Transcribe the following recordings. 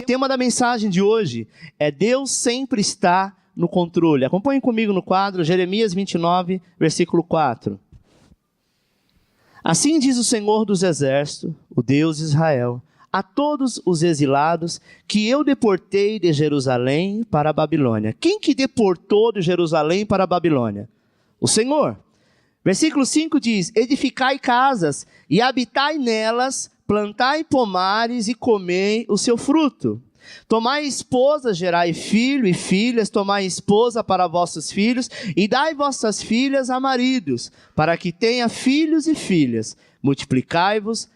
tema da mensagem de hoje é Deus sempre está no controle. Acompanhe comigo no quadro, Jeremias 29, versículo 4. Assim diz o Senhor dos Exércitos, o Deus de Israel, a todos os exilados que eu deportei de Jerusalém para a Babilônia. Quem que deportou de Jerusalém para a Babilônia? O Senhor. Versículo 5 diz, edificai casas e habitai nelas, plantai pomares e comei o seu fruto. Tomai esposa, gerai filho e filhas, tomai esposa para vossos filhos, e dai vossas filhas a maridos, para que tenha filhos e filhas. Multiplicai-vos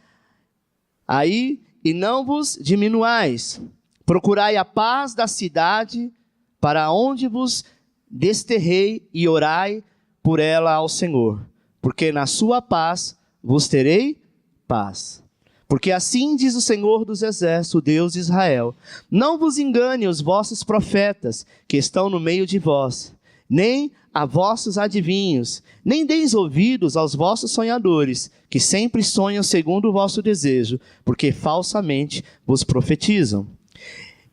aí e não vos diminuais. Procurai a paz da cidade, para onde vos desterrei, e orai por ela ao Senhor, porque na sua paz vos terei paz. Porque assim diz o Senhor dos Exércitos, o Deus de Israel, não vos engane os vossos profetas que estão no meio de vós, nem a vossos adivinhos, nem deis ouvidos aos vossos sonhadores, que sempre sonham segundo o vosso desejo, porque falsamente vos profetizam.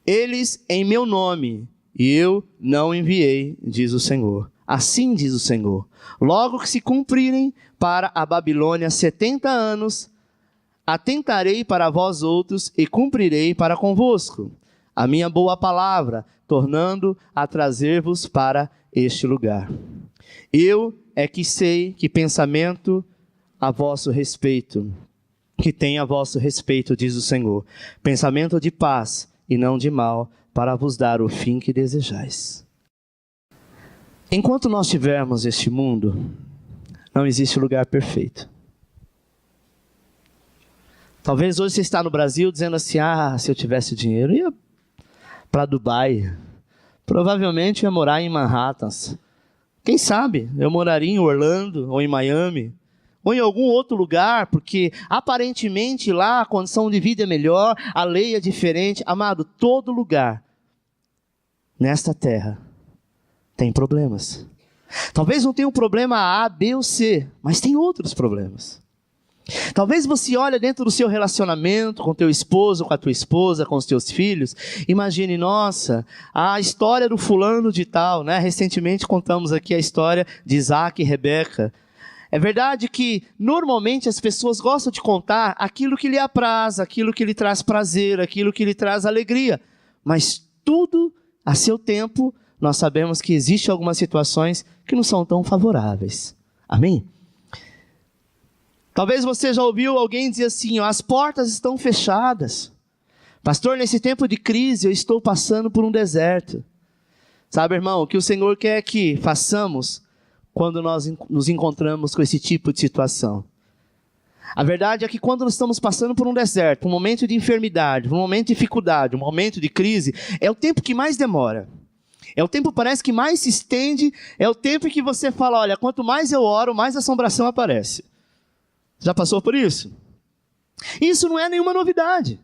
Eles em meu nome, e eu não enviei, diz o Senhor. Assim diz o Senhor, logo que se cumprirem para a Babilônia 70 anos, atentarei para vós outros e cumprirei para convosco a minha boa palavra, tornando a trazer-vos para este lugar. Eu é que sei que pensamento a vosso respeito, que tem a vosso respeito, diz o Senhor, pensamento de paz e não de mal, para vos dar o fim que desejais. Enquanto nós tivermos este mundo, não existe lugar perfeito. Talvez hoje você está no Brasil dizendo assim, se eu tivesse dinheiro, eu ia para Dubai. Provavelmente eu ia morar em Manhattan. Quem sabe eu moraria em Orlando ou em Miami, ou em algum outro lugar, porque aparentemente lá a condição de vida é melhor, a lei é diferente. Amado, todo lugar nesta terra tem problemas. Talvez não tenha um problema A, B ou C, mas tem outros problemas. Talvez você olhe dentro do seu relacionamento com teu esposo, com a tua esposa, com os teus filhos, imagine, nossa, a história do fulano de tal, né? Recentemente contamos aqui a história de Isaac e Rebeca. É verdade que normalmente as pessoas gostam de contar aquilo que lhe apraz, aquilo que lhe traz prazer, aquilo que lhe traz alegria, mas tudo a seu tempo, nós sabemos que existem algumas situações que não são tão favoráveis. Amém? Talvez você já ouviu alguém dizer assim, as portas estão fechadas. Pastor, nesse tempo de crise eu estou passando por um deserto. Sabe, irmão, o que o Senhor quer que façamos quando nós nos encontramos com esse tipo de situação? A verdade é que quando nós estamos passando por um deserto, um momento de enfermidade, um momento de dificuldade, um momento de crise, é o tempo que mais demora. É o tempo, parece, que mais se estende, é o tempo que você fala, olha, quanto mais eu oro, mais assombração aparece. Já passou por isso? Isso não é nenhuma novidade.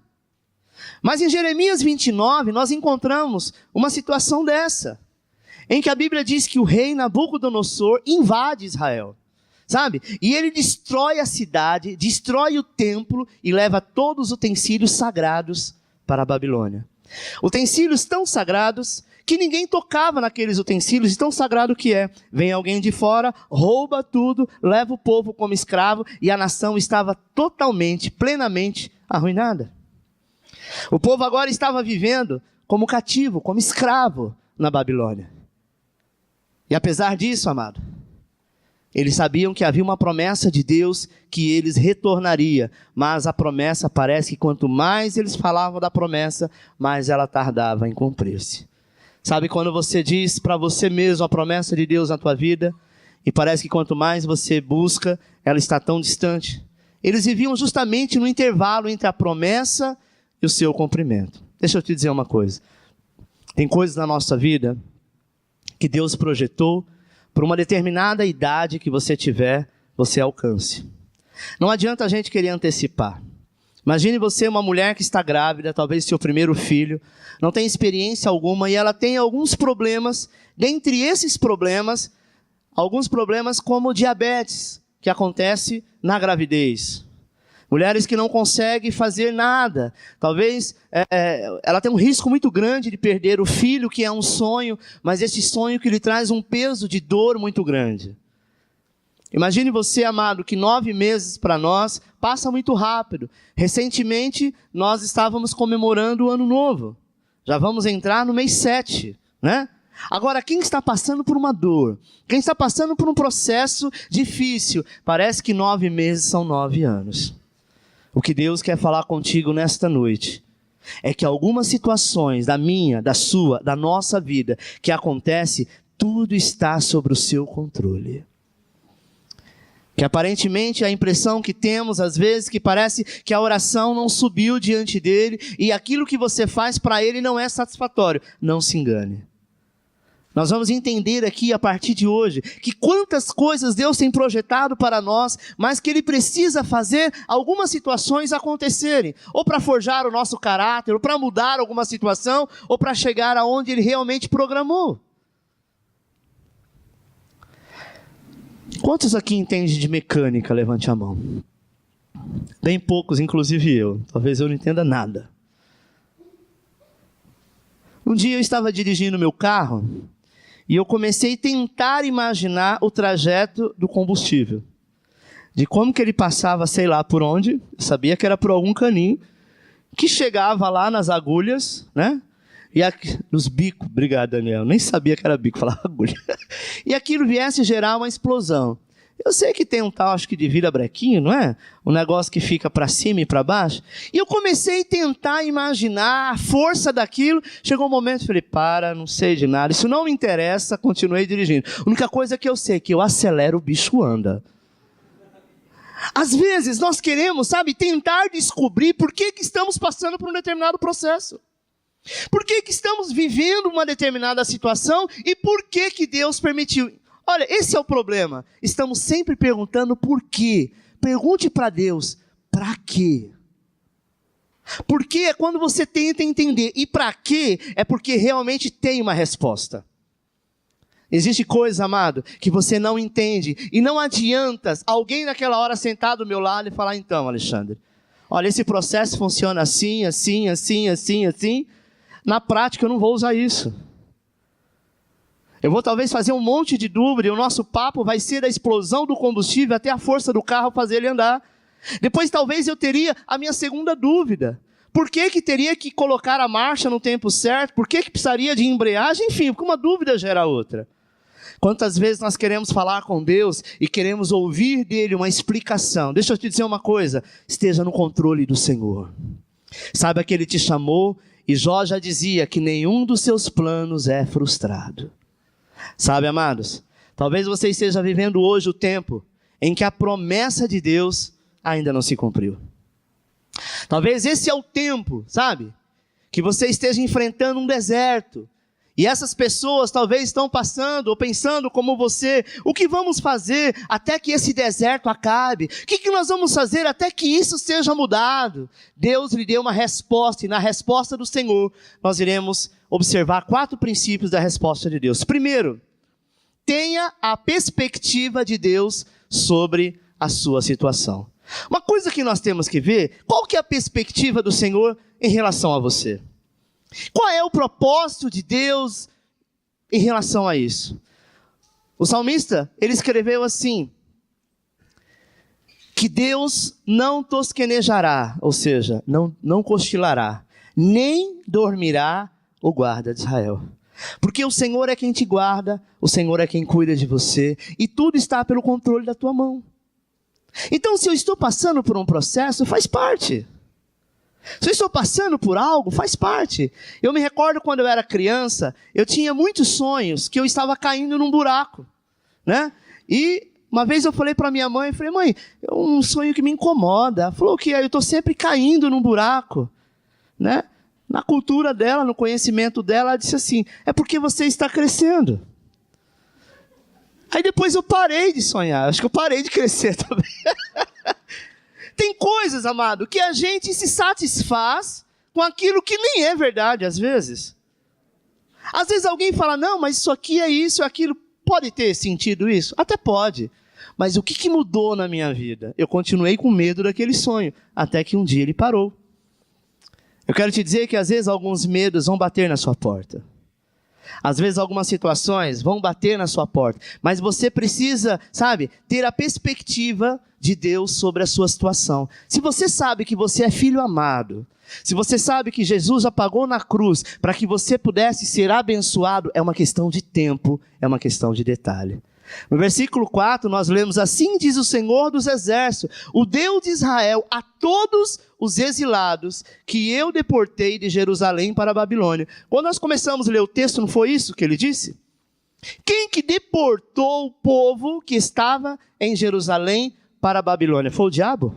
Mas em Jeremias 29, nós encontramos uma situação dessa, em que a Bíblia diz que o rei Nabucodonosor invade Israel, sabe? E ele destrói a cidade, destrói o templo e leva todos os utensílios sagrados para a Babilônia. Utensílios tão sagrados que ninguém tocava naqueles utensílios, tão sagrado que é. Vem alguém de fora, rouba tudo, leva o povo como escravo, e a nação estava totalmente, plenamente arruinada. O povo agora estava vivendo como cativo, como escravo na Babilônia. E apesar disso, amado, eles sabiam que havia uma promessa de Deus que eles retornaria, mas a promessa parece que quanto mais eles falavam da promessa, mais ela tardava em cumprir-se. Sabe quando você diz para você mesmo a promessa de Deus na tua vida, e parece que quanto mais você busca, ela está tão distante? Eles viviam justamente no intervalo entre a promessa e o seu cumprimento. Deixa eu te dizer uma coisa. Tem coisas na nossa vida que Deus projetou por uma determinada idade que você tiver, você alcance. Não adianta a gente querer antecipar. Imagine você, uma mulher que está grávida, talvez seu primeiro filho, não tem experiência alguma e ela tem alguns problemas. Dentre esses problemas, alguns problemas como diabetes, que acontece na gravidez. Mulheres que não conseguem fazer nada. Talvez ela tenha um risco muito grande de perder o filho, que é um sonho, mas esse sonho que lhe traz um peso de dor muito grande. Imagine você, amado, que 9 meses para nós passa muito rápido. Recentemente, nós estávamos comemorando o Ano Novo. Já vamos entrar no mês 7, né? Agora, quem está passando por uma dor, quem está passando por um processo difícil, parece que 9 meses são 9 anos. O que Deus quer falar contigo nesta noite é que algumas situações da minha, da sua, da nossa vida que acontece, tudo está sobre o seu controle. Que aparentemente a impressão que temos às vezes que parece que a oração não subiu diante dele e aquilo que você faz para ele não é satisfatório. Não se engane. Nós vamos entender aqui a partir de hoje que quantas coisas Deus tem projetado para nós, mas que Ele precisa fazer algumas situações acontecerem, ou para forjar o nosso caráter, ou para mudar alguma situação, ou para chegar aonde Ele realmente programou. Quantos aqui entendem de mecânica? Levante a mão. Bem poucos, inclusive eu. Talvez eu não entenda nada. Um dia eu estava dirigindo meu carro e eu comecei a tentar imaginar o trajeto do combustível. De como que ele passava, sei lá por onde, eu sabia que era por algum caninho, que chegava lá nas agulhas, né? E nos bicos, obrigado Daniel, nem sabia que era bico, falava agulha. E aquilo viesse gerar uma explosão. Eu sei que tem um tal, acho que de vira-brequinho, não é? Um negócio que fica para cima e para baixo. E eu comecei a tentar imaginar a força daquilo. Chegou um momento, falei, não sei de nada. Isso não me interessa, continuei dirigindo. A única coisa que eu sei é que eu acelero, o bicho anda. Às vezes nós queremos, tentar descobrir por que estamos passando por um determinado processo. Por que estamos vivendo uma determinada situação e por que Deus permitiu? Olha, esse é o problema. Estamos sempre perguntando por quê. Pergunte para Deus, para quê? Porque é quando você tenta entender. E para quê é porque realmente tem uma resposta. Existe coisa, amado, que você não entende. E não adianta alguém naquela hora sentar do meu lado e falar, então, Alexandre, olha, esse processo funciona assim, assim, assim, assim, assim. Na prática eu não vou usar isso. Eu vou talvez fazer um monte de dúvida e o nosso papo vai ser da explosão do combustível até a força do carro fazer ele andar. Depois talvez eu teria a minha segunda dúvida. Por que teria que colocar a marcha no tempo certo? Por que precisaria de embreagem? Enfim, porque uma dúvida gera outra. Quantas vezes nós queremos falar com Deus e queremos ouvir dele uma explicação. Deixa eu te dizer uma coisa, esteja no controle do Senhor. Saiba que Ele te chamou e Jó já dizia que nenhum dos seus planos é frustrado. Sabe, amados, talvez você esteja vivendo hoje o tempo em que a promessa de Deus ainda não se cumpriu. Talvez esse é o tempo, que você esteja enfrentando um deserto. E essas pessoas talvez estão passando ou pensando como você, o que vamos fazer até que esse deserto acabe? O que nós vamos fazer até que isso seja mudado? Deus lhe deu uma resposta e na resposta do Senhor nós iremos observar 4 princípios da resposta de Deus. Primeiro, tenha a perspectiva de Deus sobre a sua situação. Uma coisa que nós temos que ver, qual que é a perspectiva do Senhor em relação a você? Qual é o propósito de Deus em relação a isso? O salmista, ele escreveu assim, que Deus não tosquenejará, ou seja, não cochilará, nem dormirá o guarda de Israel. Porque o Senhor é quem te guarda, o Senhor é quem cuida de você, e tudo está pelo controle da tua mão. Então, se eu estou passando por um processo, faz parte. Se eu estou passando por algo, faz parte. Eu me recordo quando eu era criança, eu tinha muitos sonhos que eu estava caindo num buraco, né? E uma vez eu falei para minha mãe, mãe, é um sonho que me incomoda. Ela falou que eu estou sempre caindo num buraco, né? Na cultura dela, no conhecimento dela, ela disse assim, é porque você está crescendo. Aí depois eu parei de sonhar, acho que eu parei de crescer também. Tem coisas, amado, que a gente se satisfaz com aquilo que nem é verdade, às vezes. Às vezes alguém fala, não, mas isso aqui é isso, aquilo. Pode ter sentido isso? Até pode. Mas o que mudou na minha vida? Eu continuei com medo daquele sonho, até que um dia ele parou. Eu quero te dizer que às vezes alguns medos vão bater na sua porta. Às vezes algumas situações vão bater na sua porta. Mas você precisa, ter a perspectiva de Deus sobre a sua situação. Se você sabe que você é filho amado, se você sabe que Jesus já pagou na cruz para que você pudesse ser abençoado, é uma questão de tempo, é uma questão de detalhe. No versículo 4 nós lemos: assim diz o Senhor dos Exércitos, o Deus de Israel, a todos os exilados que eu deportei de Jerusalém para a Babilônia. Quando nós começamos a ler o texto, não foi isso que ele disse? Quem que deportou o povo que estava em Jerusalém para a Babilônia? Foi o diabo?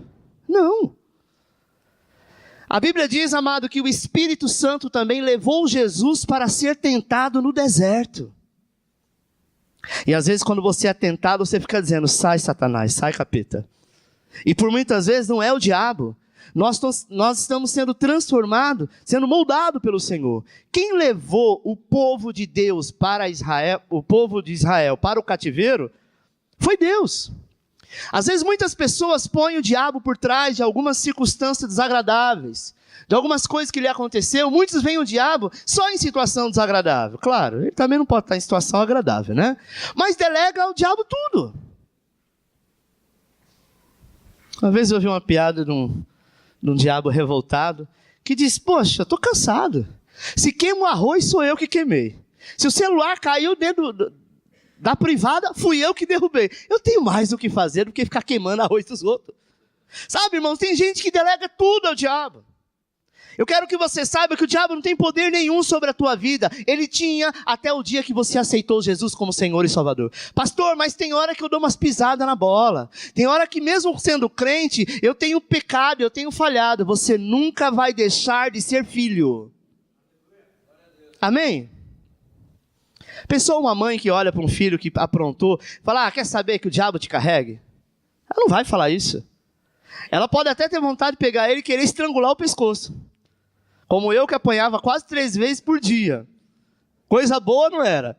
Não. A Bíblia diz, amado, que o Espírito Santo também levou Jesus para ser tentado no deserto. E às vezes quando você é tentado, você fica dizendo: sai Satanás, sai capeta. E por muitas vezes não é o diabo. Nós estamos sendo transformados, sendo moldados pelo Senhor. Quem levou o povo de Deus para Israel, o povo de Israel para o cativeiro, foi Deus. Às vezes muitas pessoas põem o diabo por trás de algumas circunstâncias desagradáveis, de algumas coisas que lhe aconteceu. Muitos veem o diabo só em situação desagradável. Claro, ele também não pode estar em situação agradável, né? Mas delega ao diabo tudo. Uma vez eu ouvi uma piada de um diabo revoltado, que diz: poxa, estou cansado. Se queima o arroz, sou eu que queimei. Se o celular caiu dentro da privada, fui eu que derrubei. Eu tenho mais o que fazer do que ficar queimando arroz dos outros. Sabe, irmãos, tem gente que delega tudo ao diabo. Eu quero que você saiba que o diabo não tem poder nenhum sobre a tua vida. Ele tinha até o dia que você aceitou Jesus como Senhor e Salvador. Pastor, mas tem hora que eu dou umas pisadas na bola. Tem hora que mesmo sendo crente, eu tenho pecado, eu tenho falhado. Você nunca vai deixar de ser filho. Amém? Pensou uma mãe que olha para um filho que aprontou, fala: quer saber que o diabo te carregue? Ela não vai falar isso. Ela pode até ter vontade de pegar ele e querer estrangular o pescoço. Como eu, que apanhava quase 3 vezes por dia. Coisa boa não era.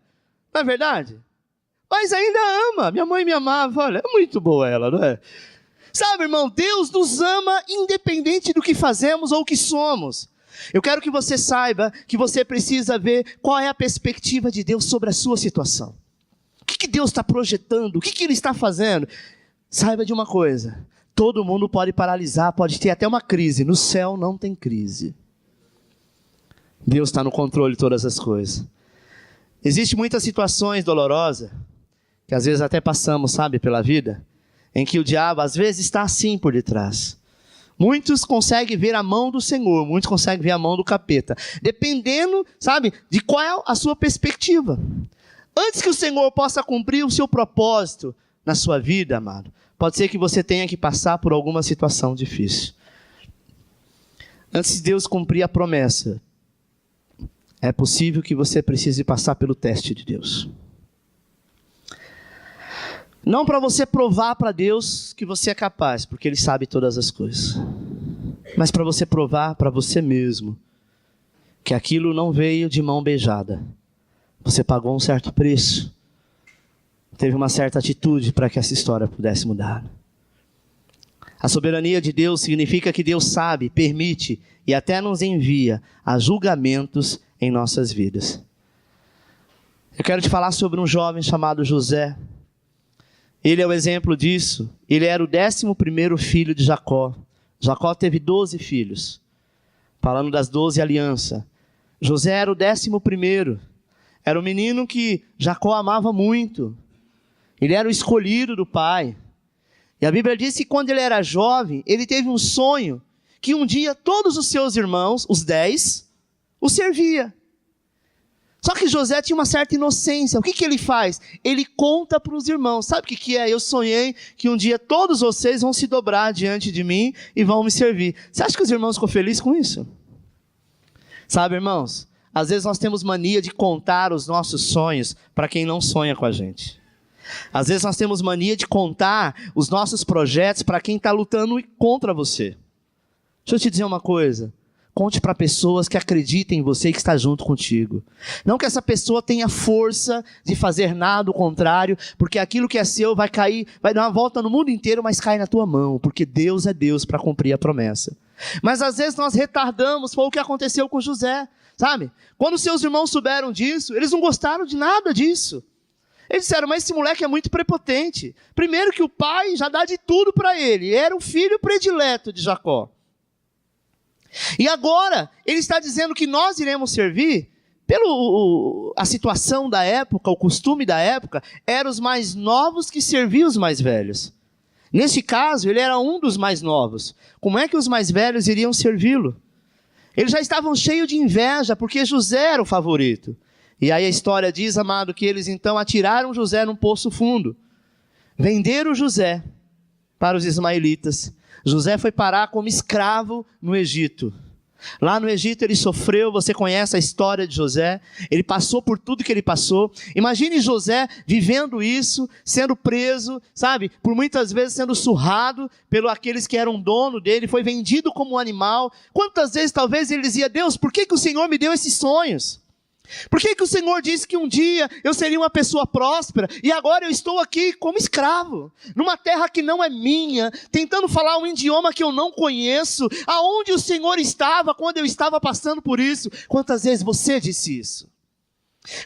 Não é verdade? Mas ainda ama. Minha mãe me amava. Olha, é muito boa ela, não é? Sabe, irmão, Deus nos ama independente do que fazemos ou o que somos. Eu quero que você saiba que você precisa ver qual é a perspectiva de Deus sobre a sua situação. O que Deus está projetando? O que Ele está fazendo? Saiba de uma coisa: todo mundo pode paralisar, pode ter até uma crise. No céu não tem crise. Deus está no controle de todas as coisas. Existem muitas situações dolorosas, que às vezes até passamos, pela vida, em que o diabo às vezes está assim por detrás. Muitos conseguem ver a mão do Senhor, muitos conseguem ver a mão do capeta, dependendo, de qual é a sua perspectiva. Antes que o Senhor possa cumprir o seu propósito na sua vida, amado, pode ser que você tenha que passar por alguma situação difícil. Antes de Deus cumprir a promessa, é possível que você precise passar pelo teste de Deus. Não para você provar para Deus que você é capaz, porque Ele sabe todas as coisas. Mas para você provar para você mesmo que aquilo não veio de mão beijada. Você pagou um certo preço. Teve uma certa atitude para que essa história pudesse mudar. A soberania de Deus significa que Deus sabe, permite e até nos envia a julgamentos em nossas vidas. Eu quero te falar sobre um jovem chamado José. Ele é o exemplo disso. Ele era o 11º filho de Jacó. Jacó teve 12 filhos. Falando das 12 alianças. José era o 11º. Era o menino que Jacó amava muito. Ele era o escolhido do pai. E a Bíblia diz que quando ele era jovem, ele teve um sonho que um dia todos os seus irmãos, os 10, o servia. Só que José tinha uma certa inocência. O que ele faz? Ele conta para os irmãos. Sabe o que é? Eu sonhei que um dia todos vocês vão se dobrar diante de mim e vão me servir. Você acha que os irmãos ficam felizes com isso? Sabe, irmãos? Às vezes nós temos mania de contar os nossos sonhos para quem não sonha com a gente. Às vezes nós temos mania de contar os nossos projetos para quem está lutando contra você. Deixa eu te dizer uma coisa. Conte para pessoas que acreditem em você e que está junto contigo. Não que essa pessoa tenha força de fazer nada o contrário, porque aquilo que é seu vai cair, vai dar uma volta no mundo inteiro, mas cai na tua mão, porque Deus é Deus para cumprir a promessa. Mas às vezes nós retardamos, foi o que aconteceu com José, sabe? Quando seus irmãos souberam disso, eles não gostaram de nada disso. Eles disseram, mas esse moleque é muito prepotente. Primeiro que o pai já dá de tudo para ele, era o filho predileto de Jacó. E agora, ele está dizendo que nós iremos servir, a situação da época, o costume da época, eram os mais novos que serviam os mais velhos. Neste caso, ele era um dos mais novos. Como é que os mais velhos iriam servi-lo? Eles já estavam cheios de inveja, porque José era o favorito. E aí a história diz, amado, que eles então atiraram José num poço fundo. Venderam José para os ismaelitas. José foi parar como escravo no Egito. Lá no Egito ele sofreu, você conhece a história de José, ele passou por tudo que ele passou. Imagine José vivendo isso, sendo preso, sabe, por muitas vezes sendo surrado pelos aqueles que eram dono dele, foi vendido como um animal. Quantas vezes talvez ele dizia, Deus, por que o Senhor me deu esses sonhos? Por que o Senhor disse que um dia eu seria uma pessoa próspera e agora eu estou aqui como escravo, numa terra que não é minha, tentando falar um idioma que eu não conheço, aonde o Senhor estava quando eu estava passando por isso? Quantas vezes você disse isso?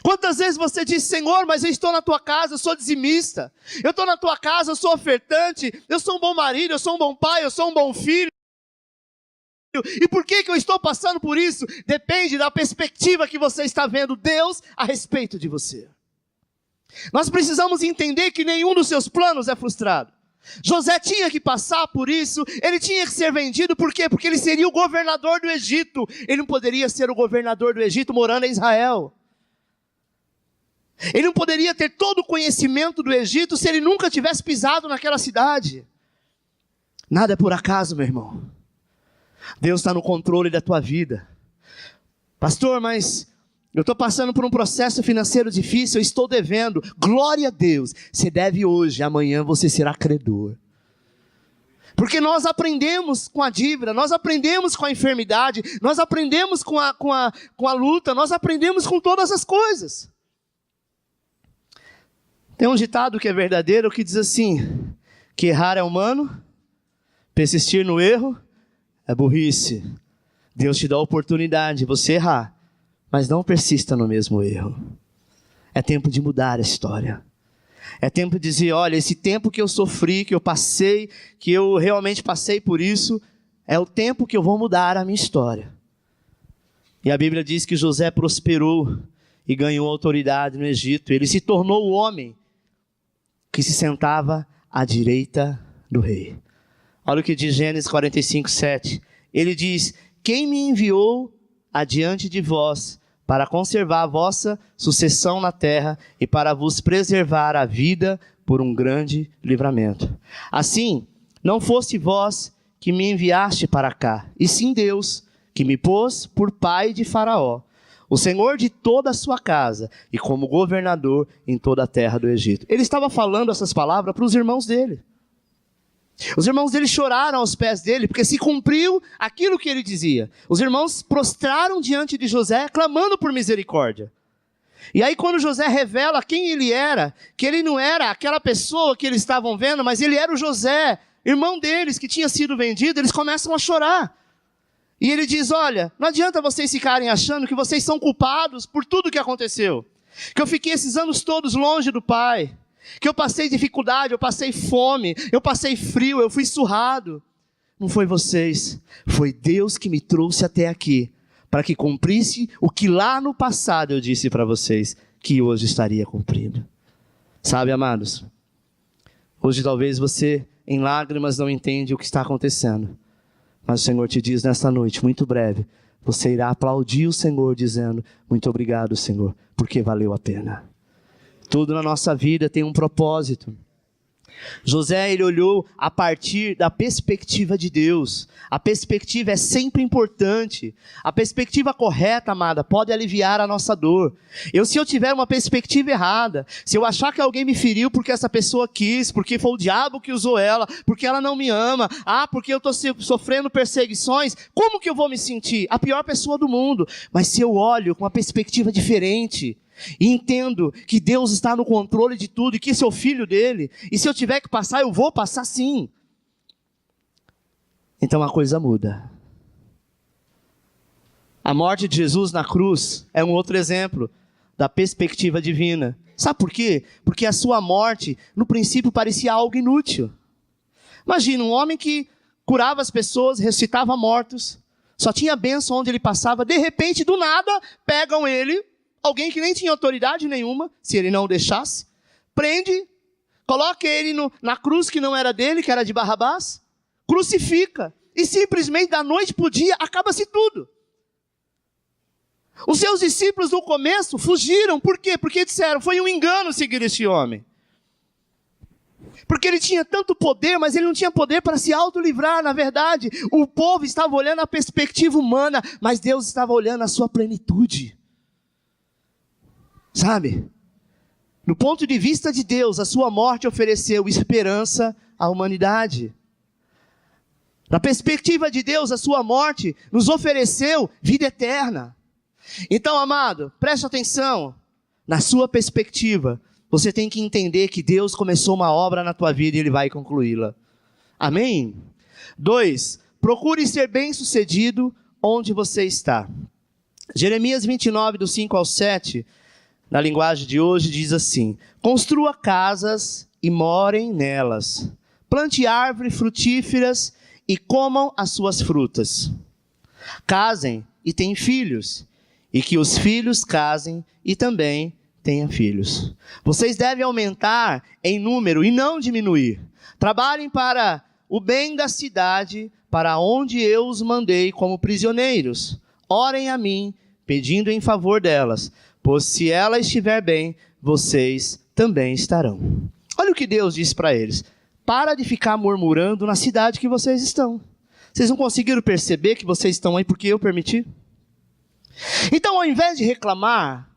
Quantas vezes você disse, Senhor, mas eu estou na tua casa, eu sou dizimista, eu estou na tua casa, eu sou ofertante, eu sou um bom marido, eu sou um bom pai, eu sou um bom filho. E por que eu estou passando por isso? Depende da perspectiva que você está vendo Deus a respeito de você. Nós precisamos entender que nenhum dos seus planos é frustrado. José tinha que passar por isso, ele tinha que ser vendido, por quê? Porque ele seria o governador do Egito. Ele não poderia ser o governador do Egito morando em Israel. Ele não poderia ter todo o conhecimento do Egito se ele nunca tivesse pisado naquela cidade. Nada é por acaso, meu irmão. Deus está no controle da tua vida. Pastor, mas eu estou passando por um processo financeiro difícil, eu estou devendo. Glória a Deus, você deve hoje, amanhã você será credor. Porque nós aprendemos com a dívida, nós aprendemos com a enfermidade, nós aprendemos com a luta, nós aprendemos com todas as coisas. Tem um ditado que é verdadeiro, que diz assim, que errar é humano, persistir no erro é burrice. Deus te dá a oportunidade de você errar, mas não persista no mesmo erro. É tempo de mudar a história. É tempo de dizer, olha, esse tempo que eu sofri, que eu passei, que eu realmente passei por isso, é o tempo que eu vou mudar a minha história. E a Bíblia diz que José prosperou e ganhou autoridade no Egito. Ele se tornou o homem que se sentava à direita do rei. Olha o que diz Gênesis 45, 7. Ele diz, quem me enviou adiante de vós para conservar a vossa sucessão na terra e para vos preservar a vida por um grande livramento. Assim, não foste vós que me enviaste para cá, e sim Deus, que me pôs por pai de Faraó, o Senhor de toda a sua casa, e como governador em toda a terra do Egito. Ele estava falando essas palavras para os irmãos dele. Os irmãos dele choraram aos pés dele, porque se cumpriu aquilo que ele dizia. Os irmãos prostraram diante de José, clamando por misericórdia. E aí quando José revela quem ele era, que ele não era aquela pessoa que eles estavam vendo, mas ele era o José, irmão deles, que tinha sido vendido, eles começam a chorar. E ele diz, olha, não adianta vocês ficarem achando que vocês são culpados por tudo que aconteceu. Que eu fiquei esses anos todos longe do Pai. Que eu passei dificuldade, eu passei fome, eu passei frio, eu fui surrado. Não foi vocês, foi Deus que me trouxe até aqui, para que cumprisse o que lá no passado eu disse para vocês, que hoje estaria cumprido. Sabe, amados, hoje talvez você em lágrimas não entende o que está acontecendo, mas o Senhor te diz nesta noite, muito breve, você irá aplaudir o Senhor dizendo, muito obrigado, Senhor, porque valeu a pena. Tudo na nossa vida tem um propósito. José, ele olhou a partir da perspectiva de Deus. A perspectiva é sempre importante. A perspectiva correta, amada, pode aliviar a nossa dor. Se eu tiver uma perspectiva errada, se eu achar que alguém me feriu porque essa pessoa quis, porque foi o diabo que usou ela, porque ela não me ama, porque eu estou sofrendo perseguições, como que eu vou me sentir? A pior pessoa do mundo. Mas se eu olho com uma perspectiva diferente, e entendo que Deus está no controle de tudo e que sou filho dele, e se eu tiver que passar, eu vou passar sim, então a coisa muda. A morte de Jesus na cruz é um outro exemplo da perspectiva divina. Sabe por quê? Porque a sua morte no princípio parecia algo inútil. Imagina um homem que curava as pessoas, ressuscitava mortos, só tinha bênção onde ele passava, de repente do nada pegam ele, alguém que nem tinha autoridade nenhuma, se ele não o deixasse, prende, coloca ele na cruz que não era dele, que era de Barrabás, crucifica, e simplesmente da noite para o dia acaba-se tudo. Os seus discípulos no começo fugiram, por quê? Porque disseram, foi um engano seguir esse homem. Porque ele tinha tanto poder, mas ele não tinha poder para se autolivrar, na verdade. O povo estava olhando a perspectiva humana, mas Deus estava olhando a sua plenitude. Sabe, do ponto de vista de Deus, a sua morte ofereceu esperança à humanidade. Da perspectiva de Deus, a sua morte nos ofereceu vida eterna. Então, amado, preste atenção, na sua perspectiva, você tem que entender que Deus começou uma obra na tua vida e Ele vai concluí-la. Amém? 2, procure ser bem-sucedido onde você está. Jeremias 29, do 5 ao 7, na linguagem de hoje, diz assim: construa casas e morem nelas. Plante árvores frutíferas e comam as suas frutas. Casem e tenham filhos, e que os filhos casem e também tenham filhos. Vocês devem aumentar em número e não diminuir. Trabalhem para o bem da cidade, para onde eu os mandei como prisioneiros. Orem a mim, pedindo em favor delas, pois se ela estiver bem, vocês também estarão. Olha o que Deus disse para eles: para de ficar murmurando na cidade que vocês estão. Vocês não conseguiram perceber que vocês estão aí porque eu permiti? Então, ao invés de reclamar,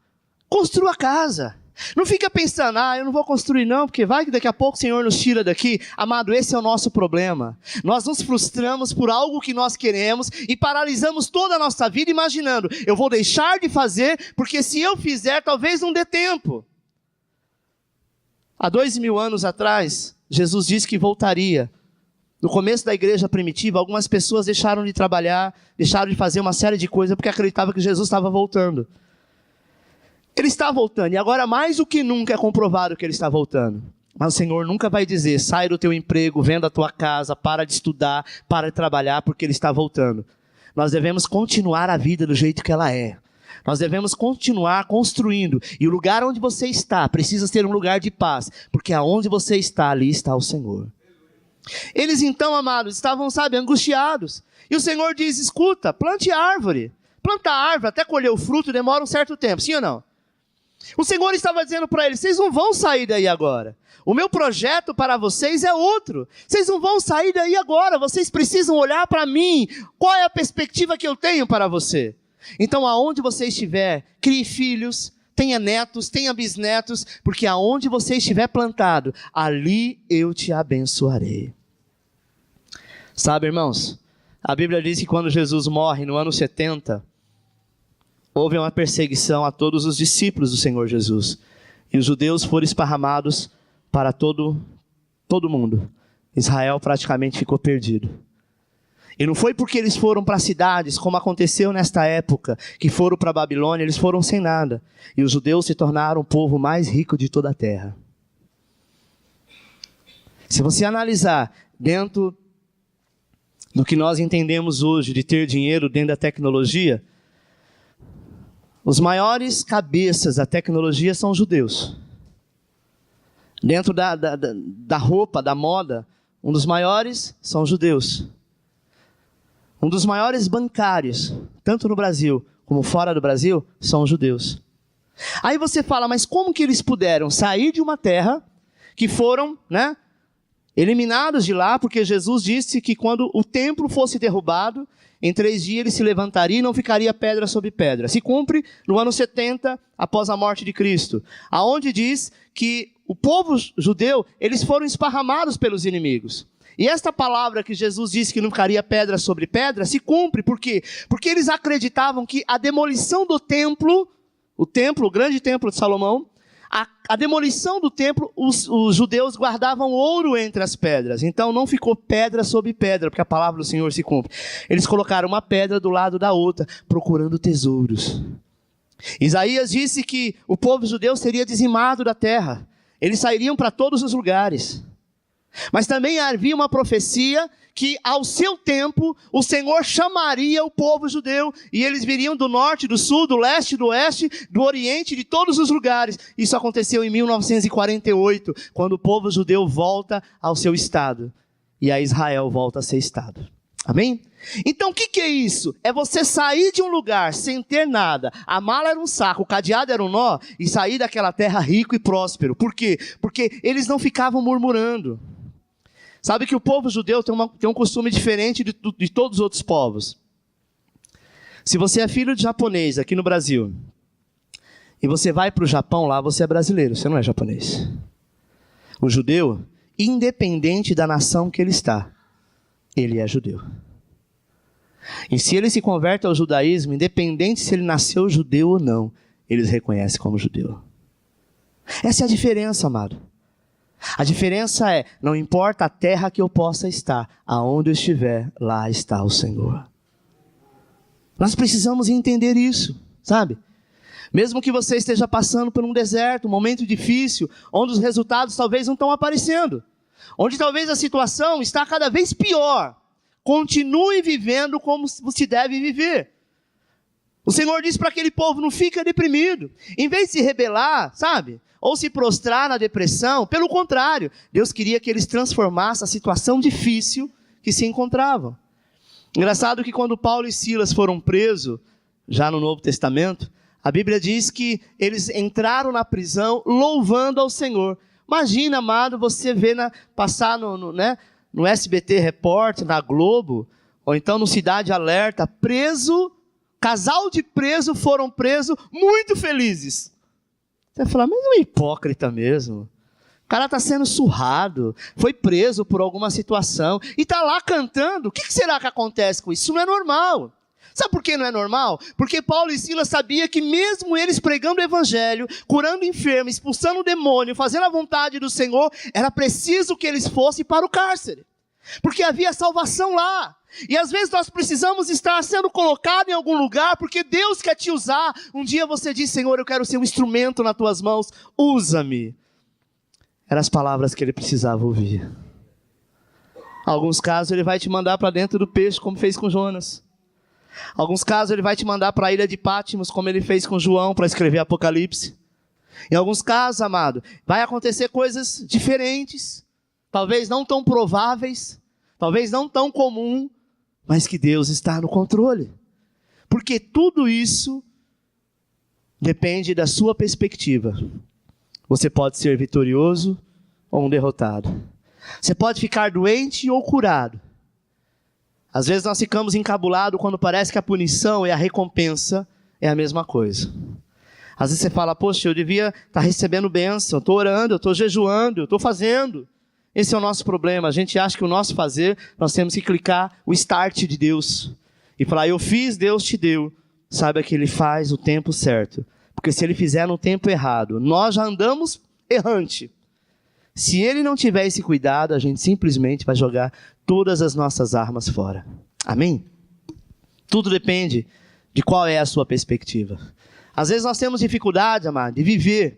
construa a casa. Não fica pensando, eu não vou construir não, porque vai que daqui a pouco o Senhor nos tira daqui. Amado, esse é o nosso problema. Nós nos frustramos por algo que nós queremos e paralisamos toda a nossa vida imaginando, eu vou deixar de fazer, porque se eu fizer, talvez não dê tempo. Há 2000 anos atrás, Jesus disse que voltaria. No começo da igreja primitiva, algumas pessoas deixaram de trabalhar, deixaram de fazer uma série de coisas, porque acreditavam que Jesus estava voltando. Ele está voltando, e agora mais do que nunca é comprovado que Ele está voltando. Mas o Senhor nunca vai dizer, sai do teu emprego, venda a tua casa, para de estudar, para de trabalhar, porque Ele está voltando. Nós devemos continuar a vida do jeito que ela é. Nós devemos continuar construindo, e o lugar onde você está precisa ser um lugar de paz, porque aonde você está, ali está o Senhor. Eles então, amados, estavam, angustiados. E o Senhor diz, escuta, plante árvore. Plantar árvore até colher o fruto demora um certo tempo, sim ou não? O Senhor estava dizendo para eles, vocês não vão sair daí agora. O meu projeto para vocês é outro. Vocês não vão sair daí agora, vocês precisam olhar para mim. Qual é a perspectiva que eu tenho para você? Então, aonde você estiver, crie filhos, tenha netos, tenha bisnetos, porque aonde você estiver plantado, ali eu te abençoarei. Sabe, irmãos, a Bíblia diz que quando Jesus morre no ano 70, houve uma perseguição a todos os discípulos do Senhor Jesus. E os judeus foram esparramados para todo mundo. Israel praticamente ficou perdido. E não foi porque eles foram para cidades, como aconteceu nesta época, que foram para a Babilônia, eles foram sem nada. E os judeus se tornaram o povo mais rico de toda a terra. Se você analisar dentro do que nós entendemos hoje de ter dinheiro dentro da tecnologia, os maiores cabeças da tecnologia são os judeus. Dentro da roupa, da moda, um dos maiores são os judeus. Um dos maiores bancários, tanto no Brasil como fora do Brasil, são os judeus. Aí você fala, mas como que eles puderam sair de uma terra que foram, eliminados de lá, porque Jesus disse que quando o templo fosse derrubado, em 3 dias ele se levantaria e não ficaria pedra sobre pedra. Se cumpre no ano 70, após a morte de Cristo, aonde diz que o povo judeu, eles foram esparramados pelos inimigos. E esta palavra que Jesus disse que não ficaria pedra sobre pedra, se cumpre. Por quê? Porque eles acreditavam que a demolição do templo, o grande templo de Salomão, a demolição do templo, os judeus guardavam ouro entre as pedras. Então não ficou pedra sobre pedra, porque a palavra do Senhor se cumpre. Eles colocaram uma pedra do lado da outra, procurando tesouros. Isaías disse que o povo judeu seria dizimado da terra. Eles sairiam para todos os lugares. Mas também havia uma profecia que ao seu tempo o Senhor chamaria o povo judeu e eles viriam do norte, do sul, do leste, do oeste, do oriente, de todos os lugares. Isso aconteceu em 1948, quando o povo judeu volta ao seu estado e a Israel volta a ser estado. Amém? Então o que é isso? É você sair de um lugar sem ter nada. A mala era um saco, o cadeado era um nó, e sair daquela terra rico e próspero. Por quê? Porque eles não ficavam murmurando. Sabe que o povo judeu tem um costume diferente de todos os outros povos. Se você é filho de japonês aqui no Brasil, e você vai para o Japão, lá você é brasileiro, você não é japonês. O judeu, independente da nação que ele está, ele é judeu. E se ele se converte ao judaísmo, independente se ele nasceu judeu ou não, eles reconhecem como judeu. Essa é a diferença, amado. A diferença é, não importa a terra que eu possa estar, aonde eu estiver, lá está o Senhor. Nós precisamos entender isso, sabe? Mesmo que você esteja passando por um deserto, um momento difícil, onde os resultados talvez não estão aparecendo, onde talvez a situação está cada vez pior, continue vivendo como se deve viver. O Senhor diz para aquele povo, não fica deprimido. Em vez de se rebelar, sabe? Ou se prostrar na depressão, pelo contrário, Deus queria que eles transformassem a situação difícil que se encontravam. Engraçado que quando Paulo e Silas foram presos, já no Novo Testamento, a Bíblia diz que eles entraram na prisão louvando ao Senhor. Imagina, amado, você ver passar no SBT Repórter, na Globo, ou então no Cidade Alerta, casal de presos foram presos muito felizes. Você vai falar, mas é um hipócrita mesmo. O cara está sendo surrado, foi preso por alguma situação e está lá cantando. O que será que acontece com isso? Isso não é normal. Sabe por que não é normal? Porque Paulo e Silas sabiam que mesmo eles pregando o evangelho, curando enfermos, expulsando o demônio, fazendo a vontade do Senhor, era preciso que eles fossem para o cárcere. Porque havia salvação lá. E às vezes nós precisamos estar sendo colocados em algum lugar, porque Deus quer te usar. Um dia você diz, Senhor, eu quero ser um instrumento nas tuas mãos, usa-me. Eram as palavras que ele precisava ouvir. Em alguns casos ele vai te mandar para dentro do peixe, como fez com Jonas. Em alguns casos ele vai te mandar para a ilha de Pátimos, como ele fez com João, para escrever Apocalipse. Em alguns casos, amado, vai acontecer coisas diferentes, talvez não tão prováveis, talvez não tão comum, mas que Deus está no controle. Porque tudo isso depende da sua perspectiva. Você pode ser vitorioso ou um derrotado. Você pode ficar doente ou curado. Às vezes nós ficamos encabulados quando parece que a punição e a recompensa é a mesma coisa. Às vezes você fala, poxa, eu devia estar recebendo bênção, eu estou orando, eu estou jejuando, eu estou fazendo. Esse é o nosso problema. A gente acha que o nosso fazer, nós temos que clicar o start de Deus. E falar, eu fiz, Deus te deu. Saiba que Ele faz o tempo certo. Porque se Ele fizer no tempo errado, nós já andamos errante. Se Ele não tiver esse cuidado, a gente simplesmente vai jogar todas as nossas armas fora. Amém? Tudo depende de qual é a sua perspectiva. Às vezes nós temos dificuldade, amado, de viver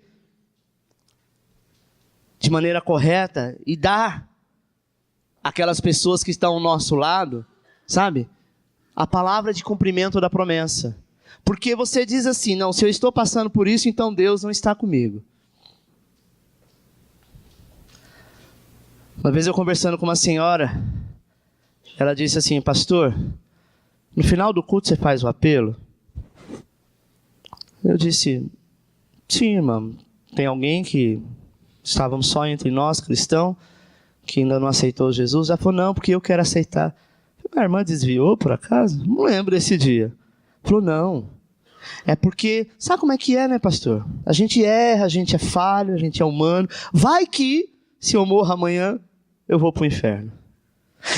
de maneira correta e dar àquelas pessoas que estão ao nosso lado, sabe, a palavra de cumprimento da promessa. Porque você diz assim, não, se eu estou passando por isso, então Deus não está comigo. Uma vez eu conversando com uma senhora, ela disse assim, pastor, no final do culto você faz o apelo? Eu disse, sim, irmão, tem alguém que estávamos só entre nós, cristãos, que ainda não aceitou Jesus? Ela falou, não, porque eu quero aceitar. A irmã desviou, por acaso? Não lembro desse dia. Falou, não. É porque, sabe como é que é, né, pastor? A gente erra, a gente é falho, a gente é humano. Vai que, se eu morro amanhã, eu vou para o inferno.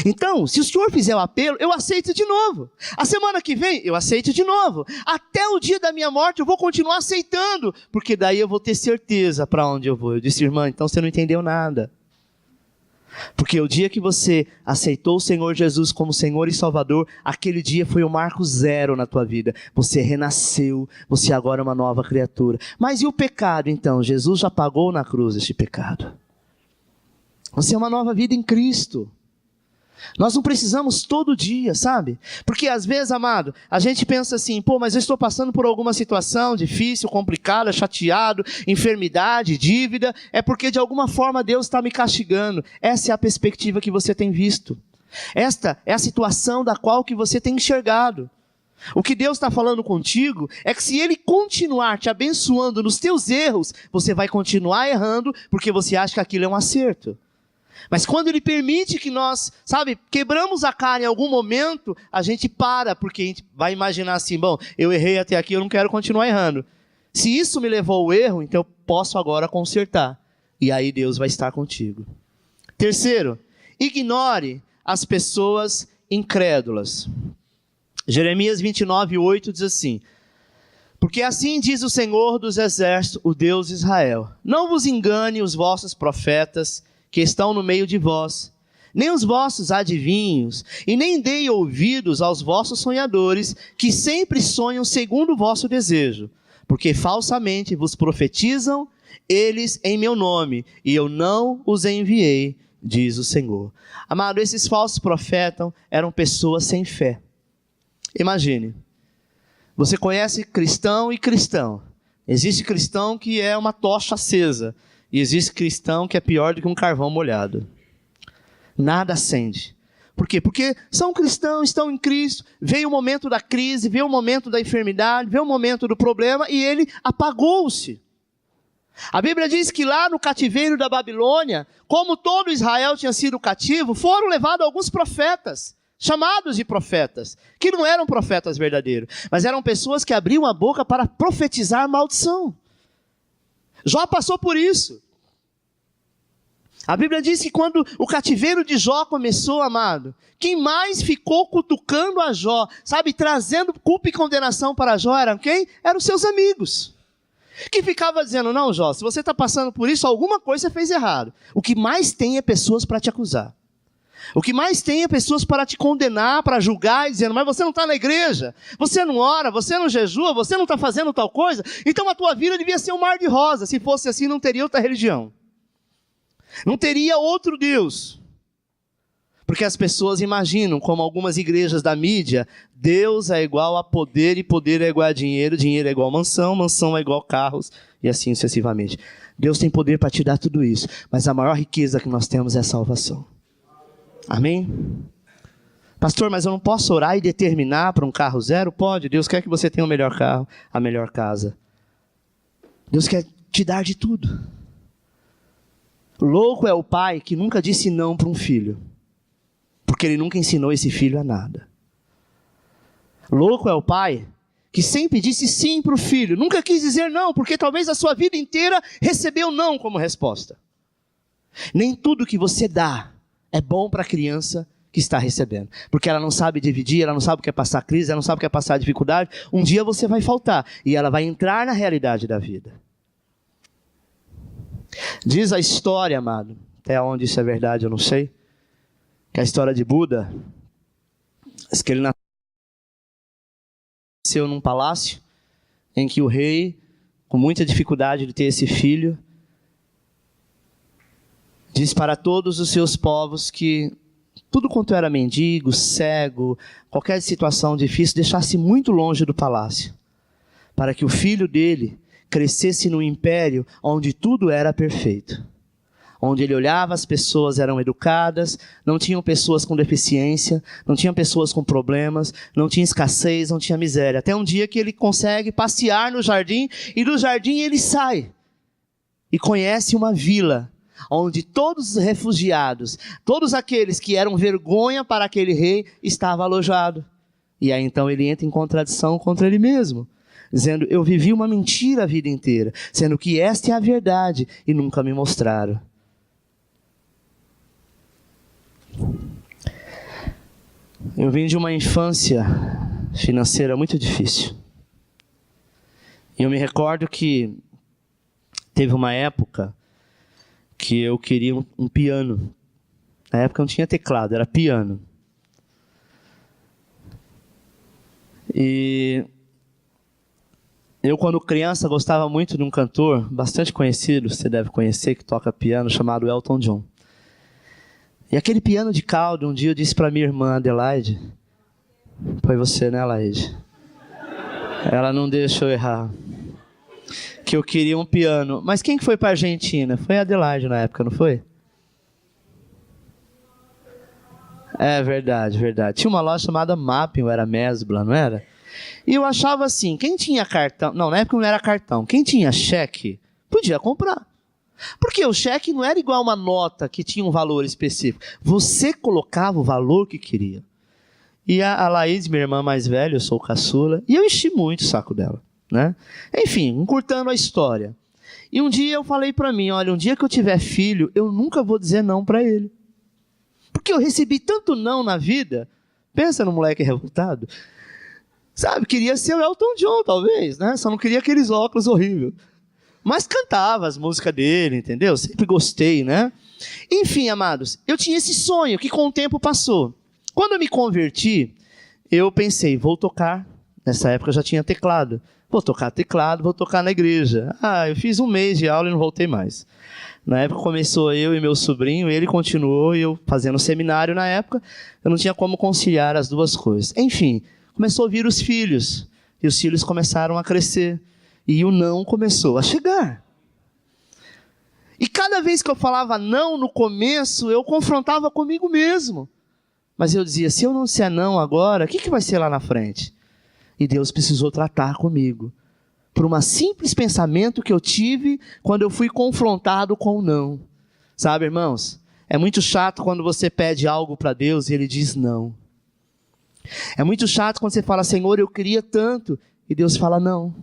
Então, se o senhor fizer o apelo, eu aceito de novo. A semana que vem, eu aceito de novo. Até o dia da minha morte, eu vou continuar aceitando, porque daí eu vou ter certeza para onde eu vou. Eu disse, irmã, então você não entendeu nada. Porque o dia que você aceitou o Senhor Jesus como Senhor e Salvador, aquele dia foi o marco zero na tua vida. Você renasceu, você agora é uma nova criatura. Mas e o pecado então? Jesus já pagou na cruz este pecado. Você é uma nova vida em Cristo. Nós não precisamos todo dia, sabe? Porque às vezes, amado, a gente pensa assim, pô, mas eu estou passando por alguma situação difícil, complicada, chateado, enfermidade, dívida, é porque de alguma forma Deus está me castigando. Essa é a perspectiva que você tem visto. Esta é a situação da qual que você tem enxergado. O que Deus está falando contigo é que se Ele continuar te abençoando nos teus erros, você vai continuar errando porque você acha que aquilo é um acerto. Mas quando Ele permite que nós, sabe, quebramos a cara em algum momento, a gente para, porque a gente vai imaginar assim, bom, eu errei até aqui, eu não quero continuar errando. Se isso me levou ao erro, então eu posso agora consertar. E aí Deus vai estar contigo. Terceiro, ignore as pessoas incrédulas. Jeremias 29:8 diz assim, porque assim diz o Senhor dos Exércitos, o Deus de Israel, não vos engane os vossos profetas, que estão no meio de vós, nem os vossos adivinhos, e nem deem ouvidos aos vossos sonhadores, que sempre sonham segundo o vosso desejo, porque falsamente vos profetizam eles em meu nome, e eu não os enviei, diz o Senhor. Amado, esses falsos profetas eram pessoas sem fé. Imagine, você conhece cristão e cristão. Existe cristão que é uma tocha acesa, e existe cristão que é pior do que um carvão molhado. Nada acende. Por quê? Porque são cristãos, estão em Cristo, veio o momento da crise, veio o momento da enfermidade, veio o momento do problema e ele apagou-se. A Bíblia diz que lá no cativeiro da Babilônia, como todo Israel tinha sido cativo, foram levados alguns profetas, chamados de profetas, que não eram profetas verdadeiros, mas eram pessoas que abriam a boca para profetizar maldição. Jó passou por isso. A Bíblia diz que quando o cativeiro de Jó começou, amado, quem mais ficou cutucando a Jó, sabe, trazendo culpa e condenação para Jó, eram quem? Eram os seus amigos. Que ficava dizendo, não Jó, se você está passando por isso, alguma coisa você fez errado. O que mais tem é pessoas para te acusar. O que mais tem é pessoas para te condenar, para julgar, dizendo, mas você não está na igreja, você não ora, você não jejua, você não está fazendo tal coisa, então a tua vida devia ser um mar de rosa. Se fosse assim, não teria outra religião. Não teria outro Deus. Porque as pessoas imaginam, como algumas igrejas da mídia, Deus é igual a poder e poder é igual a dinheiro, dinheiro é igual a mansão, mansão é igual a carros e assim sucessivamente. Deus tem poder para te dar tudo isso, mas a maior riqueza que nós temos é a salvação. Amém? Pastor, mas eu não posso orar e determinar para um carro zero? Pode, Deus quer que você tenha o melhor carro, a melhor casa. Deus quer te dar de tudo. Louco é o pai que nunca disse não para um filho, porque ele nunca ensinou esse filho a nada. Louco é o pai que sempre disse sim para o filho, nunca quis dizer não, porque talvez a sua vida inteira recebeu não como resposta. Nem tudo que você dá é bom para a criança que está recebendo, porque ela não sabe dividir, ela não sabe o que é passar crise, ela não sabe o que é passar dificuldade. Um dia você vai faltar e ela vai entrar na realidade da vida. Diz a história, amado, até onde isso é verdade eu não sei, que a história de Buda, diz que ele nasceu num palácio, em que o rei, com muita dificuldade de ter esse filho, diz para todos os seus povos que tudo quanto era mendigo, cego, qualquer situação difícil, deixasse muito longe do palácio, para que o filho dele crescesse num império onde tudo era perfeito. Onde ele olhava, as pessoas eram educadas, não tinham pessoas com deficiência, não tinham pessoas com problemas, não tinha escassez, não tinha miséria. Até um dia que ele consegue passear no jardim, e do jardim ele sai e conhece uma vila, onde todos os refugiados, todos aqueles que eram vergonha para aquele rei, estavam alojados. E aí então ele entra em contradição contra ele mesmo, dizendo: eu vivi uma mentira a vida inteira, sendo que esta é a verdade e nunca me mostraram. Eu vim de uma infância financeira muito difícil. E eu me recordo que teve uma época que eu queria um piano. Na época não tinha teclado, era piano. E eu, quando criança, gostava muito de um cantor bastante conhecido, você deve conhecer, que toca piano, chamado Elton John. E aquele piano de cauda, um dia eu disse para minha irmã Adelaide, foi você, né, Adelaide? Ela não deixou eu errar, que eu queria um piano. Mas quem que foi para a Argentina? Foi a Adelaide na época, não foi? É verdade, verdade. Tinha uma loja chamada Mapping, ou era Mesbla, não era? E eu achava assim, quem tinha cartão... Não, na época não era cartão. Quem tinha cheque, podia comprar. Porque o cheque não era igual uma nota que tinha um valor específico. Você colocava o valor que queria. E a Laís, minha irmã mais velha, eu sou o caçula, e eu enchi muito o saco dela, né? Enfim, encurtando a história. E um dia eu falei para mim, olha, um dia que eu tiver filho, eu nunca vou dizer não para ele. Porque eu recebi tanto não na vida. Pensa no moleque revoltado. Sabe, queria ser o Elton John, talvez, né? Só não queria aqueles óculos horríveis. Mas cantava as músicas dele, entendeu? Sempre gostei, né? Enfim, amados, eu tinha esse sonho que com o tempo passou. Quando eu me converti, eu pensei, vou tocar. Nessa época eu já tinha teclado. Vou tocar teclado, vou tocar na igreja. Eu fiz um mês de aula e não voltei mais. Na época começou eu e meu sobrinho, ele continuou, e eu fazendo seminário na época, eu não tinha como conciliar as duas coisas. Enfim, começou a vir os filhos, e os filhos começaram a crescer, e o não começou a chegar. E cada vez que eu falava não no começo, eu confrontava comigo mesmo. Mas eu dizia, se eu não disser não agora, o que vai ser lá na frente? E Deus precisou tratar comigo. Por um simples pensamento que eu tive quando eu fui confrontado com o não. Sabe, irmãos? É muito chato quando você pede algo para Deus e Ele diz não. É muito chato quando você fala, Senhor, eu queria tanto, e Deus fala, não,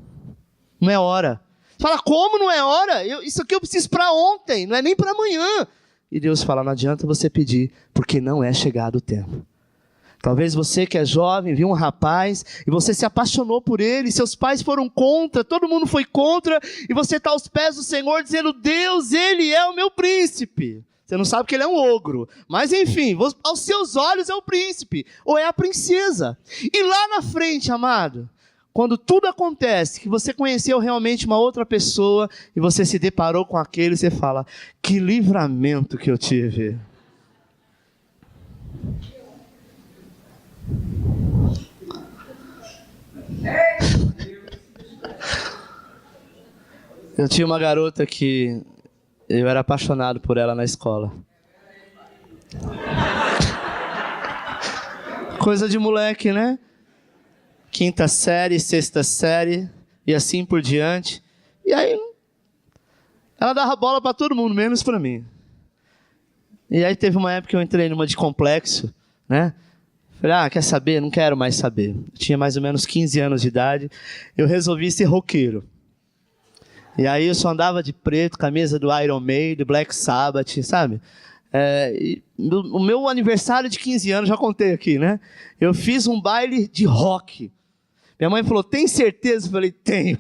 não é hora. Você fala, como não é hora? Isso aqui eu preciso para ontem, não é nem para amanhã. E Deus fala, não adianta você pedir, porque não é chegado o tempo. Talvez você que é jovem, viu um rapaz, e você se apaixonou por ele, seus pais foram contra, todo mundo foi contra, e você está aos pés do Senhor dizendo, Deus, Ele é o meu príncipe. Você não sabe que Ele é um ogro, mas enfim, aos seus olhos é o príncipe, ou é a princesa. E lá na frente, amado, quando tudo acontece, que você conheceu realmente uma outra pessoa, e você se deparou com aquele, você fala, que livramento que eu tive. Eu tinha uma garota que eu era apaixonado por ela na escola. Coisa de moleque, né? Quinta série, sexta série e assim por diante. E aí ela dava bola para todo mundo, menos para mim. E aí teve uma época que eu entrei numa de complexo, né? Falei, quer saber? Não quero mais saber. Eu tinha mais ou menos 15 anos de idade. Eu resolvi ser roqueiro. E aí eu só andava de preto, camisa do Iron Maiden, Black Sabbath, sabe? O meu aniversário de 15 anos, já contei aqui, né? Eu fiz um baile de rock. Minha mãe falou, tem certeza? Eu falei, tenho.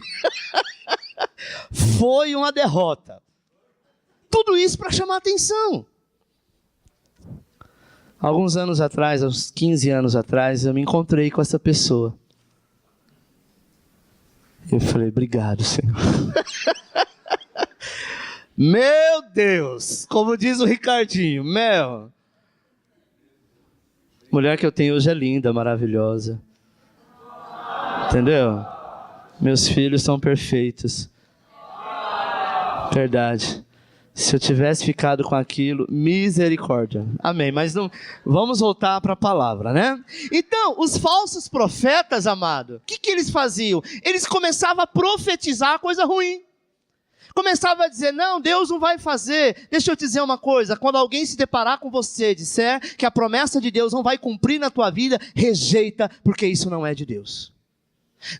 Foi uma derrota. Tudo isso para chamar atenção. Alguns anos atrás, uns 15 anos atrás, eu me encontrei com essa pessoa. Eu falei, obrigado, Senhor. Meu Deus, como diz o Ricardinho, mulher que eu tenho hoje é linda, maravilhosa. Entendeu? Meus filhos são perfeitos. Verdade. Se eu tivesse ficado com aquilo, misericórdia. Amém. Mas não, vamos voltar para a palavra, né? Então, os falsos profetas, amado, o que eles faziam? Eles começavam a profetizar coisa ruim. Começava a dizer, não, Deus não vai fazer. Deixa eu te dizer uma coisa, quando alguém se deparar com você e disser que a promessa de Deus não vai cumprir na tua vida, rejeita, porque isso não é de Deus.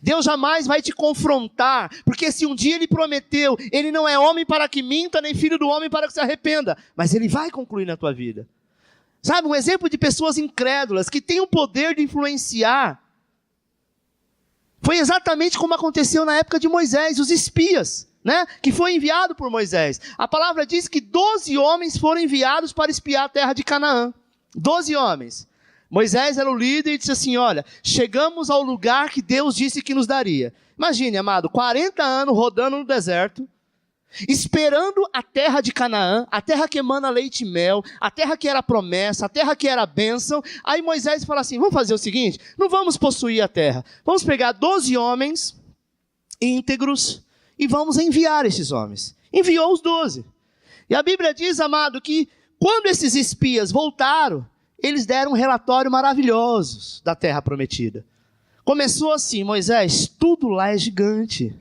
Deus jamais vai te confrontar, porque se um dia Ele prometeu, Ele não é homem para que minta, nem filho do homem para que se arrependa, mas Ele vai concluir na tua vida. Sabe, um exemplo de pessoas incrédulas, que têm o poder de influenciar, foi exatamente como aconteceu na época de Moisés, os espias, né, que foi enviado por Moisés. A palavra diz que 12 homens foram enviados para espiar a terra de Canaã. 12 homens. Moisés era o líder e disse assim, olha, chegamos ao lugar que Deus disse que nos daria. Imagine, amado, 40 anos rodando no deserto, esperando a terra de Canaã, a terra que emana leite e mel, a terra que era promessa, a terra que era bênção. Aí Moisés fala assim, vamos fazer o seguinte, não vamos possuir a terra, vamos pegar 12 homens íntegros e vamos enviar esses homens. Enviou os 12. E a Bíblia diz, amado, que quando esses espias voltaram, eles deram um relatório maravilhoso da terra prometida. Começou assim, Moisés, tudo lá é gigante.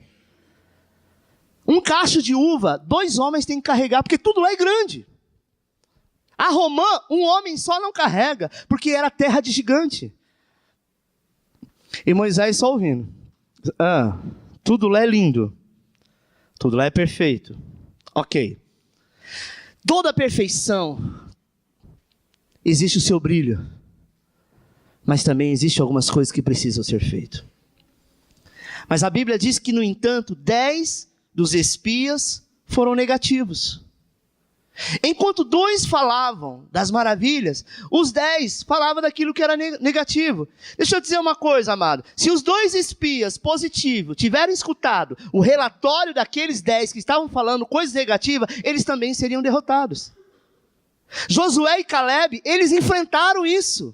Um cacho de uva, 2 homens têm que carregar, porque tudo lá é grande. A romã, um homem só não carrega, porque era terra de gigante. E Moisés só ouvindo. Tudo lá é lindo. Tudo lá é perfeito. Ok. Toda perfeição, existe o seu brilho, mas também existem algumas coisas que precisam ser feitas. Mas a Bíblia diz que, no entanto, 10 dos espias foram negativos. Enquanto 2 falavam das maravilhas, os 10 falavam daquilo que era negativo. Deixa eu dizer uma coisa, amado. Se os 2 espias positivos tiverem escutado o relatório daqueles 10 que estavam falando coisas negativas, eles também seriam derrotados. Josué e Caleb, eles enfrentaram isso.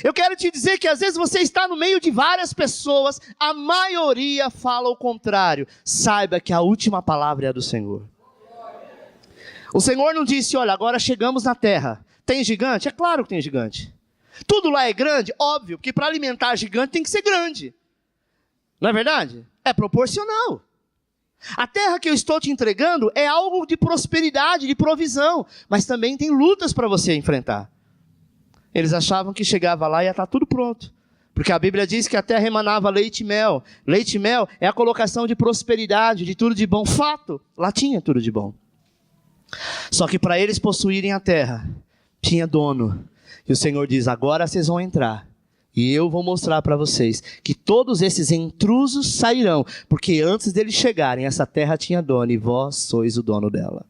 Eu quero te dizer que às vezes você está no meio de várias pessoas, a maioria fala o contrário. Saiba que a última palavra é a do Senhor. O Senhor não disse, olha, agora chegamos na terra. Tem gigante? É claro que tem gigante. Tudo lá é grande? Óbvio, porque para alimentar gigante tem que ser grande. Não é verdade? É proporcional. A terra que eu estou te entregando é algo de prosperidade, de provisão, mas também tem lutas para você enfrentar. Eles achavam que chegava lá e ia estar tudo pronto, porque a Bíblia diz que a terra emanava leite e mel. Leite e mel é a colocação de prosperidade, de tudo de bom. Fato, lá tinha tudo de bom. Só que para eles possuírem a terra, tinha dono. E o Senhor diz, agora vocês vão entrar. E eu vou mostrar para vocês que todos esses intrusos sairão, porque antes deles chegarem, essa terra tinha dono, e vós sois o dono dela.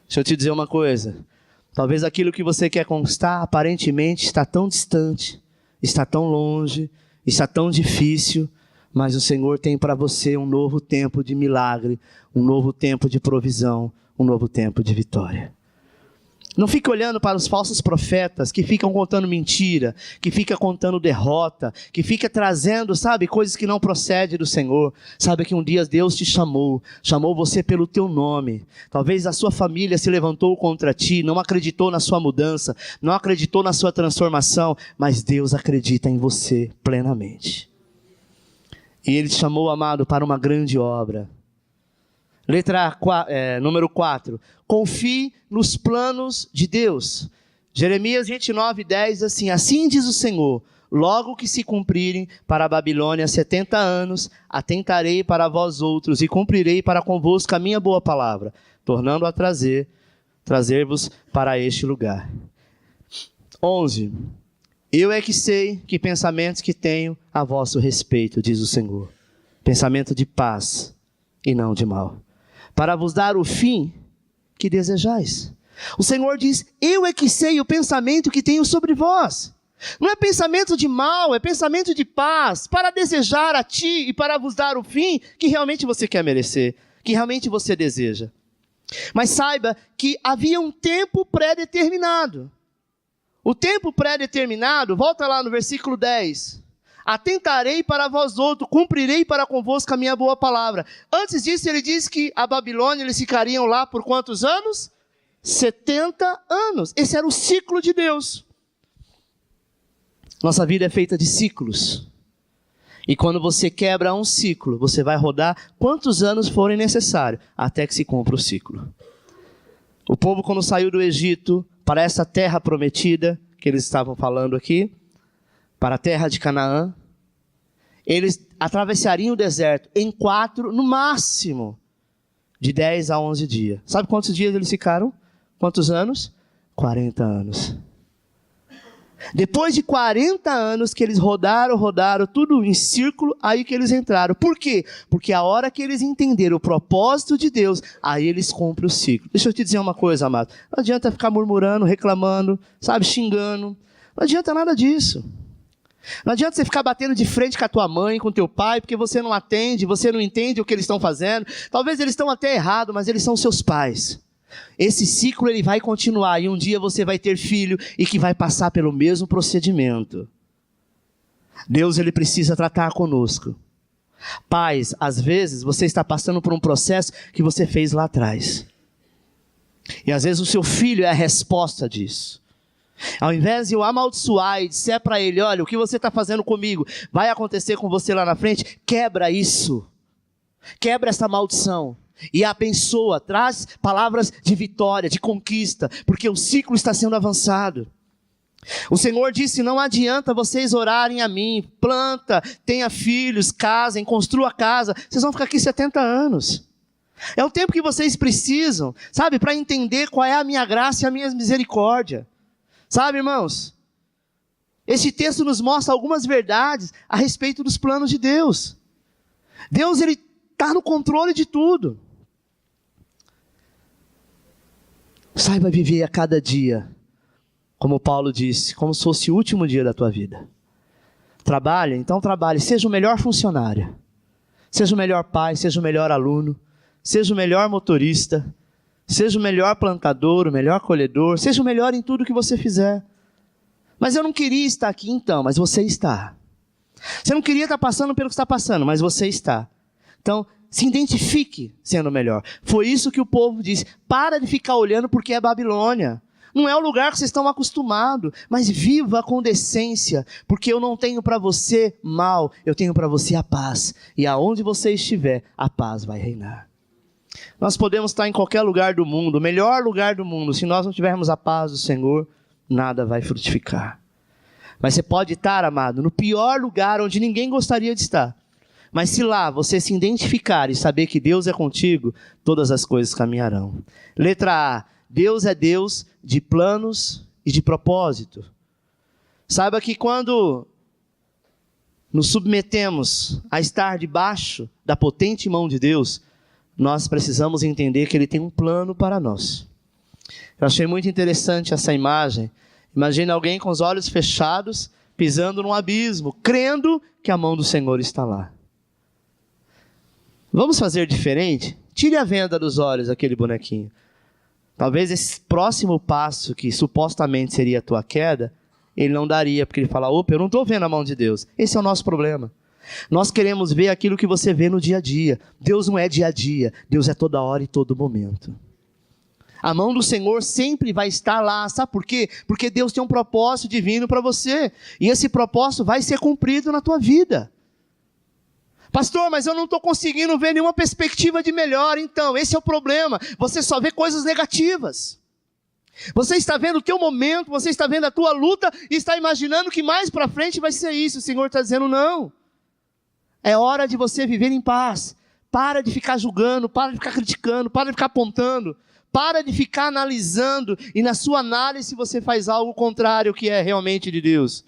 Deixa eu te dizer uma coisa. Talvez aquilo que você quer conquistar, aparentemente, está tão distante, está tão longe, está tão difícil, mas o Senhor tem para você um novo tempo de milagre, um novo tempo de provisão, um novo tempo de vitória. Não fique olhando para os falsos profetas que ficam contando mentira, que ficam contando derrota, que ficam trazendo, sabe, coisas que não procedem do Senhor. Sabe que um dia Deus te chamou você pelo teu nome. Talvez a sua família se levantou contra ti, não acreditou na sua mudança, não acreditou na sua transformação, mas Deus acredita em você plenamente. E Ele te chamou, amado, para uma grande obra. Número 4. Confie nos planos de Deus. Jeremias 29:10 assim, assim diz o Senhor, logo que se cumprirem para a Babilônia 70 anos, atentarei para vós outros e cumprirei para convosco a minha boa palavra, tornando a trazer-vos para este lugar. 11. Eu é que sei que pensamentos que tenho a vosso respeito, diz o Senhor, pensamento de paz e não de mal, para vos dar o fim que desejais. O Senhor diz, eu é que sei o pensamento que tenho sobre vós. Não é pensamento de mal, é pensamento de paz, para desejar a ti e para vos dar o fim que realmente você quer merecer, que realmente você deseja. Mas saiba que havia um tempo pré-determinado. O tempo pré-determinado, volta lá no versículo 10. Atentarei para vós outros, cumprirei para convosco a minha boa palavra. Antes disso ele diz que a Babilônia, eles ficariam lá por quantos anos? 70 anos. Esse era o ciclo de Deus. Nossa vida é feita de ciclos. E quando você quebra um ciclo, você vai rodar quantos anos forem necessários até que se cumpra o ciclo. O povo, quando saiu do Egito para essa terra prometida, que eles estavam falando aqui, para a terra de Canaã, eles atravessariam o deserto em 4, no máximo, de 10 a 11 dias. Sabe quantos dias eles ficaram? Quantos anos? 40 anos. Depois de 40 anos que eles rodaram tudo em círculo, aí que eles entraram. Por quê? Porque a hora que eles entenderam o propósito de Deus, aí eles cumprem o ciclo. Deixa eu te dizer uma coisa, amado. Não adianta ficar murmurando, reclamando, sabe, xingando. Não adianta nada disso. Não adianta você ficar batendo de frente com a tua mãe, com o teu pai, porque você não atende, você não entende o que eles estão fazendo. Talvez eles estão até errados, mas eles são seus pais. Esse ciclo ele vai continuar e um dia você vai ter filho e que vai passar pelo mesmo procedimento. Deus ele precisa tratar conosco. Pais, às vezes você está passando por um processo que você fez lá atrás. E às vezes o seu filho é a resposta disso. Ao invés de eu amaldiçoar e disser para ele, olha, o que você está fazendo comigo vai acontecer com você lá na frente, quebra isso. Quebra essa maldição. E abençoa, traz palavras de vitória, de conquista, porque o ciclo está sendo avançado. O Senhor disse, não adianta vocês orarem a mim, planta, tenha filhos, casem, construa casa, vocês vão ficar aqui 70 anos. É o tempo que vocês precisam, sabe, para entender qual é a minha graça e a minha misericórdia. Sabe, irmãos, esse texto nos mostra algumas verdades a respeito dos planos de Deus. Deus, ele está no controle de tudo. Saiba viver a cada dia, como Paulo disse, como se fosse o último dia da tua vida. Trabalhe, então trabalhe, seja o melhor funcionário, seja o melhor pai, seja o melhor aluno, seja o melhor motorista, seja o melhor plantador, o melhor colhedor, seja o melhor em tudo que você fizer. Mas eu não queria estar aqui então, mas você está. Você não queria estar passando pelo que está passando, mas você está. Então, se identifique sendo o melhor. Foi isso que o povo disse. Para de ficar olhando porque é Babilônia. Não é o lugar que vocês estão acostumados. Mas viva com decência. Porque eu não tenho para você mal. Eu tenho para você a paz. E aonde você estiver, a paz vai reinar. Nós podemos estar em qualquer lugar do mundo. O melhor lugar do mundo. Se nós não tivermos a paz do Senhor, nada vai frutificar. Mas você pode estar, amado, no pior lugar onde ninguém gostaria de estar. Mas se lá você se identificar e saber que Deus é contigo, todas as coisas caminharão. Letra A. Deus é Deus de planos e de propósito. Saiba que quando nos submetemos a estar debaixo da potente mão de Deus, nós precisamos entender que Ele tem um plano para nós. Eu achei muito interessante essa imagem. Imagine alguém com os olhos fechados, pisando num abismo, crendo que a mão do Senhor está lá. Vamos fazer diferente? Tire a venda dos olhos daquele bonequinho. Talvez esse próximo passo, que supostamente seria a tua queda, ele não daria, porque ele fala, opa, eu não estou vendo a mão de Deus. Esse é o nosso problema. Nós queremos ver aquilo que você vê no dia a dia. Deus não é dia a dia, Deus é toda hora e todo momento. A mão do Senhor sempre vai estar lá, sabe por quê? Porque Deus tem um propósito divino para você, e esse propósito vai ser cumprido na tua vida. Pastor, mas eu não estou conseguindo ver nenhuma perspectiva de melhor. Então, esse é o problema. Você só vê coisas negativas. Você está vendo o teu momento, você está vendo a tua luta e está imaginando que mais para frente vai ser isso. O Senhor está dizendo não. É hora de você viver em paz. Para de ficar julgando, para de ficar criticando, para de ficar apontando. Para de ficar analisando e na sua análise você faz algo contrário ao que é realmente de Deus.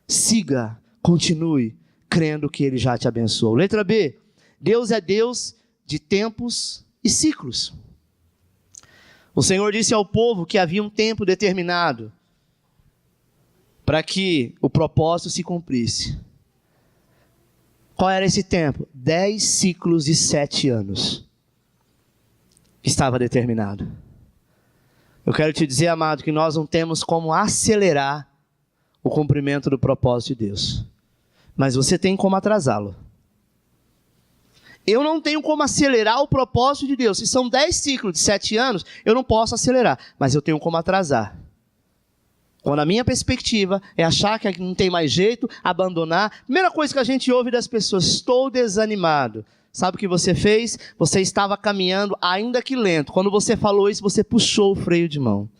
Siga, continue crendo que Ele já te abençoou. Letra B. Deus é Deus de tempos e ciclos. O Senhor disse ao povo que havia um tempo determinado para que o propósito se cumprisse. Qual era esse tempo? 10 ciclos de 7 anos. Estava determinado. Eu quero te dizer, amado, que nós não temos como acelerar o cumprimento do propósito de Deus. Mas você tem como atrasá-lo. Eu não tenho como acelerar o propósito de Deus. Se são 10 ciclos de 7 anos, eu não posso acelerar. Mas eu tenho como atrasar Quando a minha perspectiva é achar que não tem mais jeito, abandonar, primeira coisa que a gente ouve das pessoas, estou desanimado. Sabe o que você fez? Você estava caminhando, ainda que lento. Quando você falou isso, você puxou o freio de mão.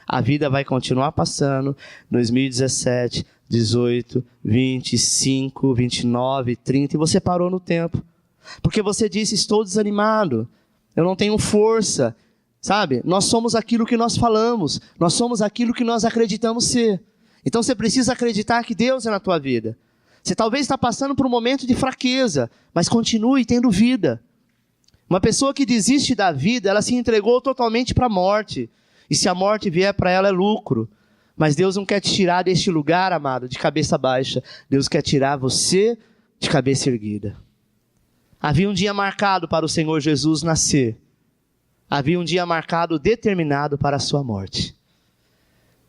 A vida vai continuar passando, 2017, 18, 25, 29, 30, e você parou no tempo. Porque você disse, estou desanimado, eu não tenho força. Sabe? Nós somos aquilo que nós falamos, nós somos aquilo que nós acreditamos ser. Então você precisa acreditar que Deus é na tua vida. Você talvez está passando por um momento de fraqueza, mas continue tendo vida. Uma pessoa que desiste da vida, ela se entregou totalmente para a morte. E se a morte vier para ela é lucro. Mas Deus não quer te tirar deste lugar, amado, de cabeça baixa. Deus quer tirar você de cabeça erguida. Havia um dia marcado para o Senhor Jesus nascer. Havia um dia marcado, determinado para a sua morte.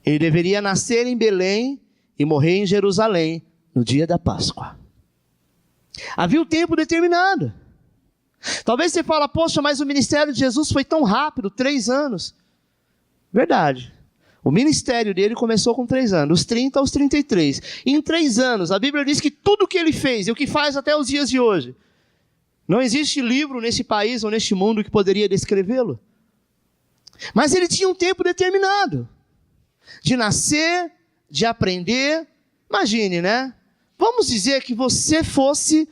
Ele deveria nascer em Belém e morrer em Jerusalém no dia da Páscoa. Havia um tempo determinado. Talvez você fale, poxa, mas o ministério de Jesus foi tão rápido, 3 anos. Verdade. O ministério dele começou com 3 anos, dos 30 aos 33. E em 3 anos, a Bíblia diz que tudo o que ele fez, e o que faz até os dias de hoje, não existe livro nesse país ou neste mundo que poderia descrevê-lo. Mas ele tinha um tempo determinado. De nascer, de aprender. Imagine, né? Vamos dizer que você fosse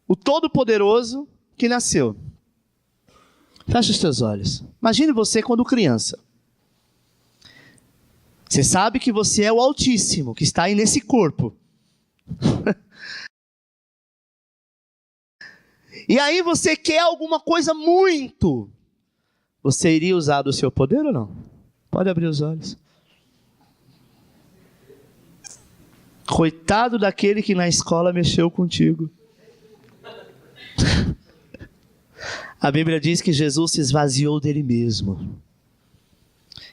o Todo-Poderoso que nasceu. Feche os teus olhos. Imagine você quando criança. Você sabe que você é o Altíssimo, que está aí nesse corpo. E aí você quer alguma coisa muito. Você iria usar do seu poder ou não? Pode abrir os olhos. Coitado daquele que na escola mexeu contigo. A Bíblia diz que Jesus se esvaziou dele mesmo.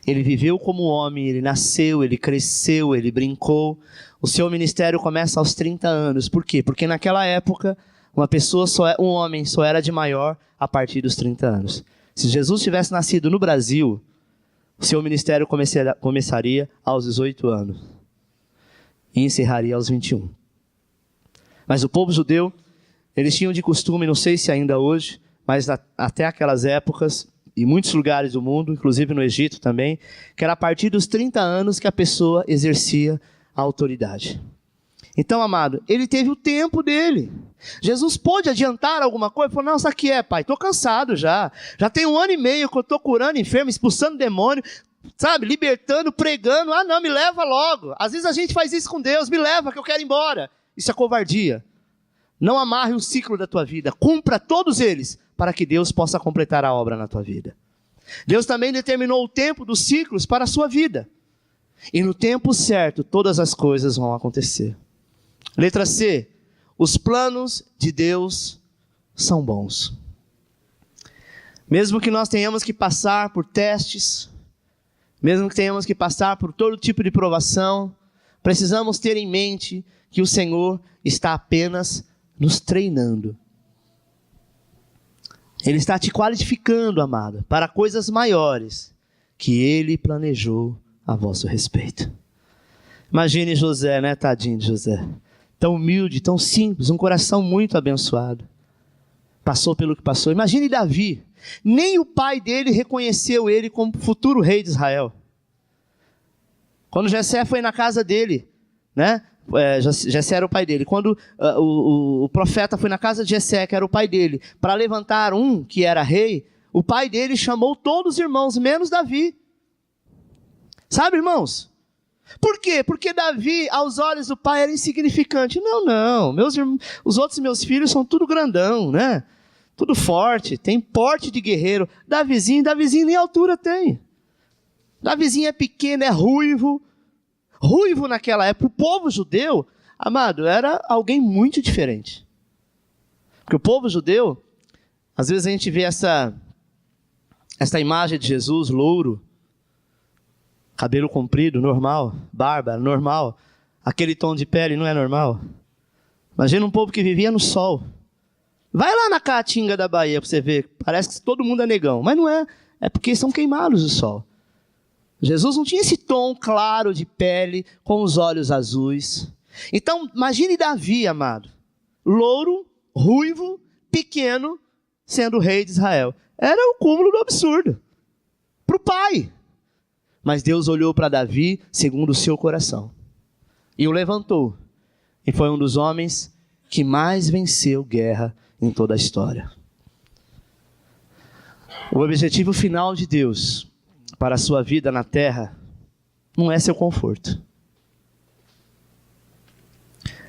Ele viveu como homem, ele nasceu, ele cresceu, ele brincou. O seu ministério começa aos 30 anos. Por quê? Porque naquela época, um homem só era de maior a partir dos 30 anos. Se Jesus tivesse nascido no Brasil, o seu ministério começaria aos 18 anos. E encerraria aos 21. Mas o povo judeu, eles tinham de costume, não sei se ainda hoje, mas até aquelas épocas, em muitos lugares do mundo, inclusive no Egito também, que era a partir dos 30 anos que a pessoa exercia a autoridade. Então, amado, ele teve o tempo dele. Jesus pôde adiantar alguma coisa? Ele falou, não, isso aqui pai, estou cansado já. Já tem 1 ano e meio que eu estou curando enfermo, expulsando demônio, sabe, libertando, pregando. Ah, não, me leva logo. Às vezes a gente faz isso com Deus, me leva que eu quero ir embora. Isso é covardia. Não amarre o ciclo da tua vida, cumpra todos eles, para que Deus possa completar a obra na tua vida. Deus também determinou o tempo dos ciclos para a sua vida. E no tempo certo, todas as coisas vão acontecer. Letra C. Os planos de Deus são bons. Mesmo que nós tenhamos que passar por testes, mesmo que tenhamos que passar por todo tipo de provação, precisamos ter em mente que o Senhor está apenas nos treinando. Ele está te qualificando, amado, para coisas maiores que Ele planejou a vosso respeito. Imagine José, né, tadinho de José. Tão humilde, tão simples, um coração muito abençoado. Passou pelo que passou. Imagine Davi. Nem o pai dele reconheceu ele como futuro rei de Israel. Quando Jessé foi na casa dele, né? Jessé era o pai dele. Quando o profeta foi na casa de Jessé, que era o pai dele, para levantar um que era rei, o pai dele chamou todos os irmãos, menos Davi. Sabe, irmãos? Por quê? Porque Davi, aos olhos do pai, era insignificante. Não, os outros meus filhos são tudo grandão, né? Tudo forte, tem porte de guerreiro. Davizinho nem altura tem. Davizinho é pequeno, é ruivo. Ruivo naquela época, o povo judeu, amado, era alguém muito diferente. Porque o povo judeu, às vezes a gente vê essa imagem de Jesus, louro, cabelo comprido, normal, barba, normal. Aquele tom de pele não é normal. Imagina um povo que vivia no sol. Vai lá na Caatinga da Bahia para você ver. Parece que todo mundo é negão. Mas não é. É porque são queimados do sol. Jesus não tinha esse tom claro de pele, com os olhos azuis. Então, imagine Davi, amado. Louro, ruivo, pequeno, sendo rei de Israel. Era o cúmulo do absurdo. Para o pai. Mas Deus olhou para Davi segundo o seu coração. E o levantou. E foi um dos homens que mais venceu guerra em toda a história. O objetivo final de Deus para a sua vida na terra não é seu conforto.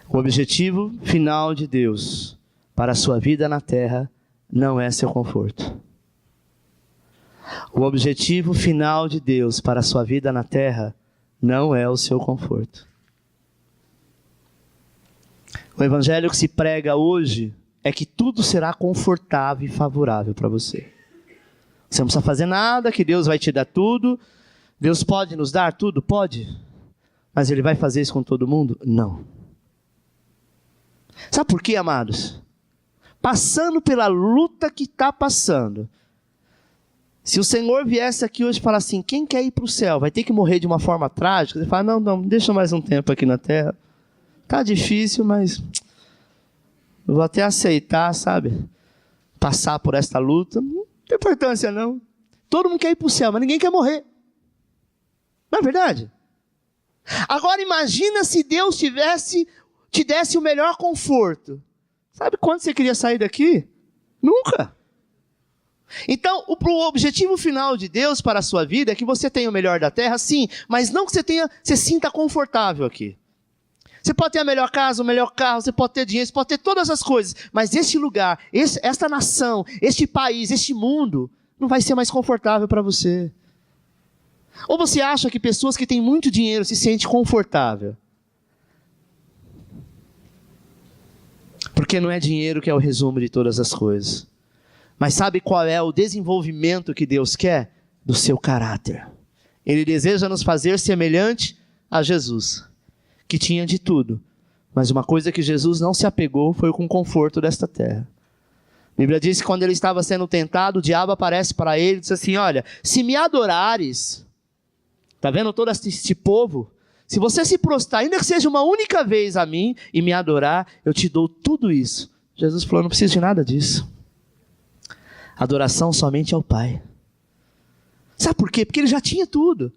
O objetivo final de Deus para a sua vida na terra não é seu conforto. O objetivo final de Deus para a sua vida na terra não é o seu conforto. O evangelho que se prega hoje é que tudo será confortável e favorável para você. Você não precisa fazer nada, que Deus vai te dar tudo. Deus pode nos dar tudo? Pode. Mas Ele vai fazer isso com todo mundo? Não. Sabe por quê, amados? Passando pela luta que está passando. Se o Senhor viesse aqui hoje e falar assim, quem quer ir para o céu? Vai ter que morrer de uma forma trágica? Você fala, não, deixa mais um tempo aqui na terra. Tá difícil, mas eu vou até aceitar, sabe? Passar por esta luta. Não tem importância, não. Todo mundo quer ir para o céu, mas ninguém quer morrer. Não é verdade? Agora imagina se Deus te desse o melhor conforto. Sabe quando você queria sair daqui? Nunca. Então, o objetivo final de Deus para a sua vida é que você tenha o melhor da terra, sim, mas não que você sinta confortável aqui. Você pode ter a melhor casa, o melhor carro, você pode ter dinheiro, você pode ter todas as coisas, mas este lugar, esta nação, este país, este mundo, não vai ser mais confortável para você. Ou você acha que pessoas que têm muito dinheiro se sentem confortável? Porque não é dinheiro que é o resumo de todas as coisas. Mas sabe qual é o desenvolvimento que Deus quer? Do seu caráter. Ele deseja nos fazer semelhante a Jesus, que tinha de tudo. Mas uma coisa que Jesus não se apegou foi com o conforto desta terra. A Bíblia diz que quando ele estava sendo tentado, o diabo aparece para ele e diz assim, olha, se me adorares, está vendo todo este povo? Se você se prostrar, ainda que seja uma única vez a mim e me adorar, eu te dou tudo isso. Jesus falou, não preciso de nada disso. Adoração somente ao Pai. Sabe por quê? Porque ele já tinha tudo.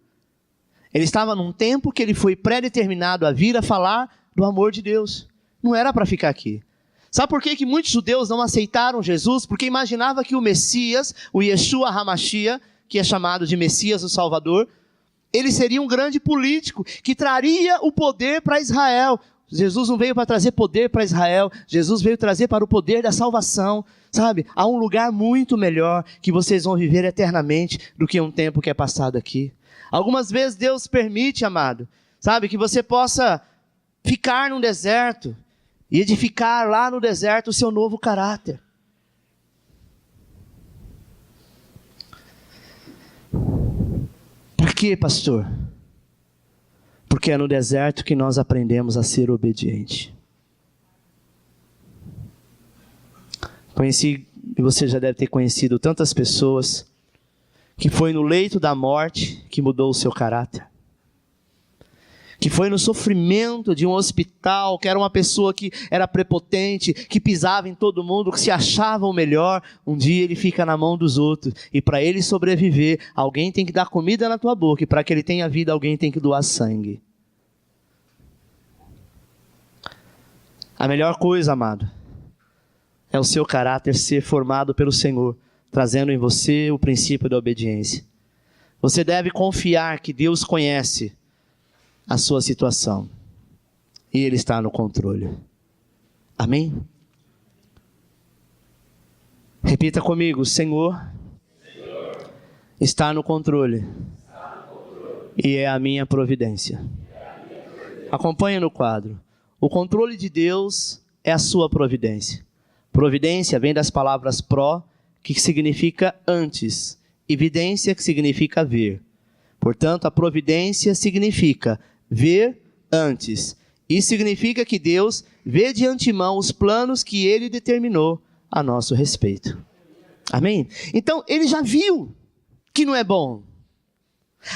Ele estava num tempo que ele foi pré-determinado a vir a falar do amor de Deus. Não era para ficar aqui. Sabe por quê que muitos judeus não aceitaram Jesus? Porque imaginavam que o Messias, o Yeshua HaMashiach, que é chamado de Messias, o Salvador, ele seria um grande político que traria o poder para Israel. Jesus não veio para trazer poder para Israel, Jesus veio trazer para o poder da salvação, sabe? Há um lugar muito melhor que vocês vão viver eternamente do que um tempo que é passado aqui. Algumas vezes Deus permite, amado, sabe? Que você possa ficar num deserto e edificar lá no deserto o seu novo caráter. Por quê, pastor? Porque é no deserto que nós aprendemos a ser obediente. Conheci, e você já deve ter conhecido tantas pessoas, que foi no leito da morte que mudou o seu caráter. Que foi no sofrimento de um hospital, que era uma pessoa que era prepotente, que pisava em todo mundo, que se achava o melhor. Um dia ele fica na mão dos outros. E para ele sobreviver, alguém tem que dar comida na tua boca. E para que ele tenha vida, alguém tem que doar sangue. A melhor coisa, amado, é o seu caráter ser formado pelo Senhor, trazendo em você o princípio da obediência. Você deve confiar que Deus conhece a sua situação e Ele está no controle. Amém? Repita comigo, Senhor está no controle e é a minha providência. Acompanhe no quadro. O controle de Deus é a sua providência. Providência vem das palavras pró, que significa antes, e vidência, que significa ver. Portanto, a providência significa ver antes. Isso significa que Deus vê de antemão os planos que Ele determinou a nosso respeito. Amém? Então, Ele já viu que não é bom.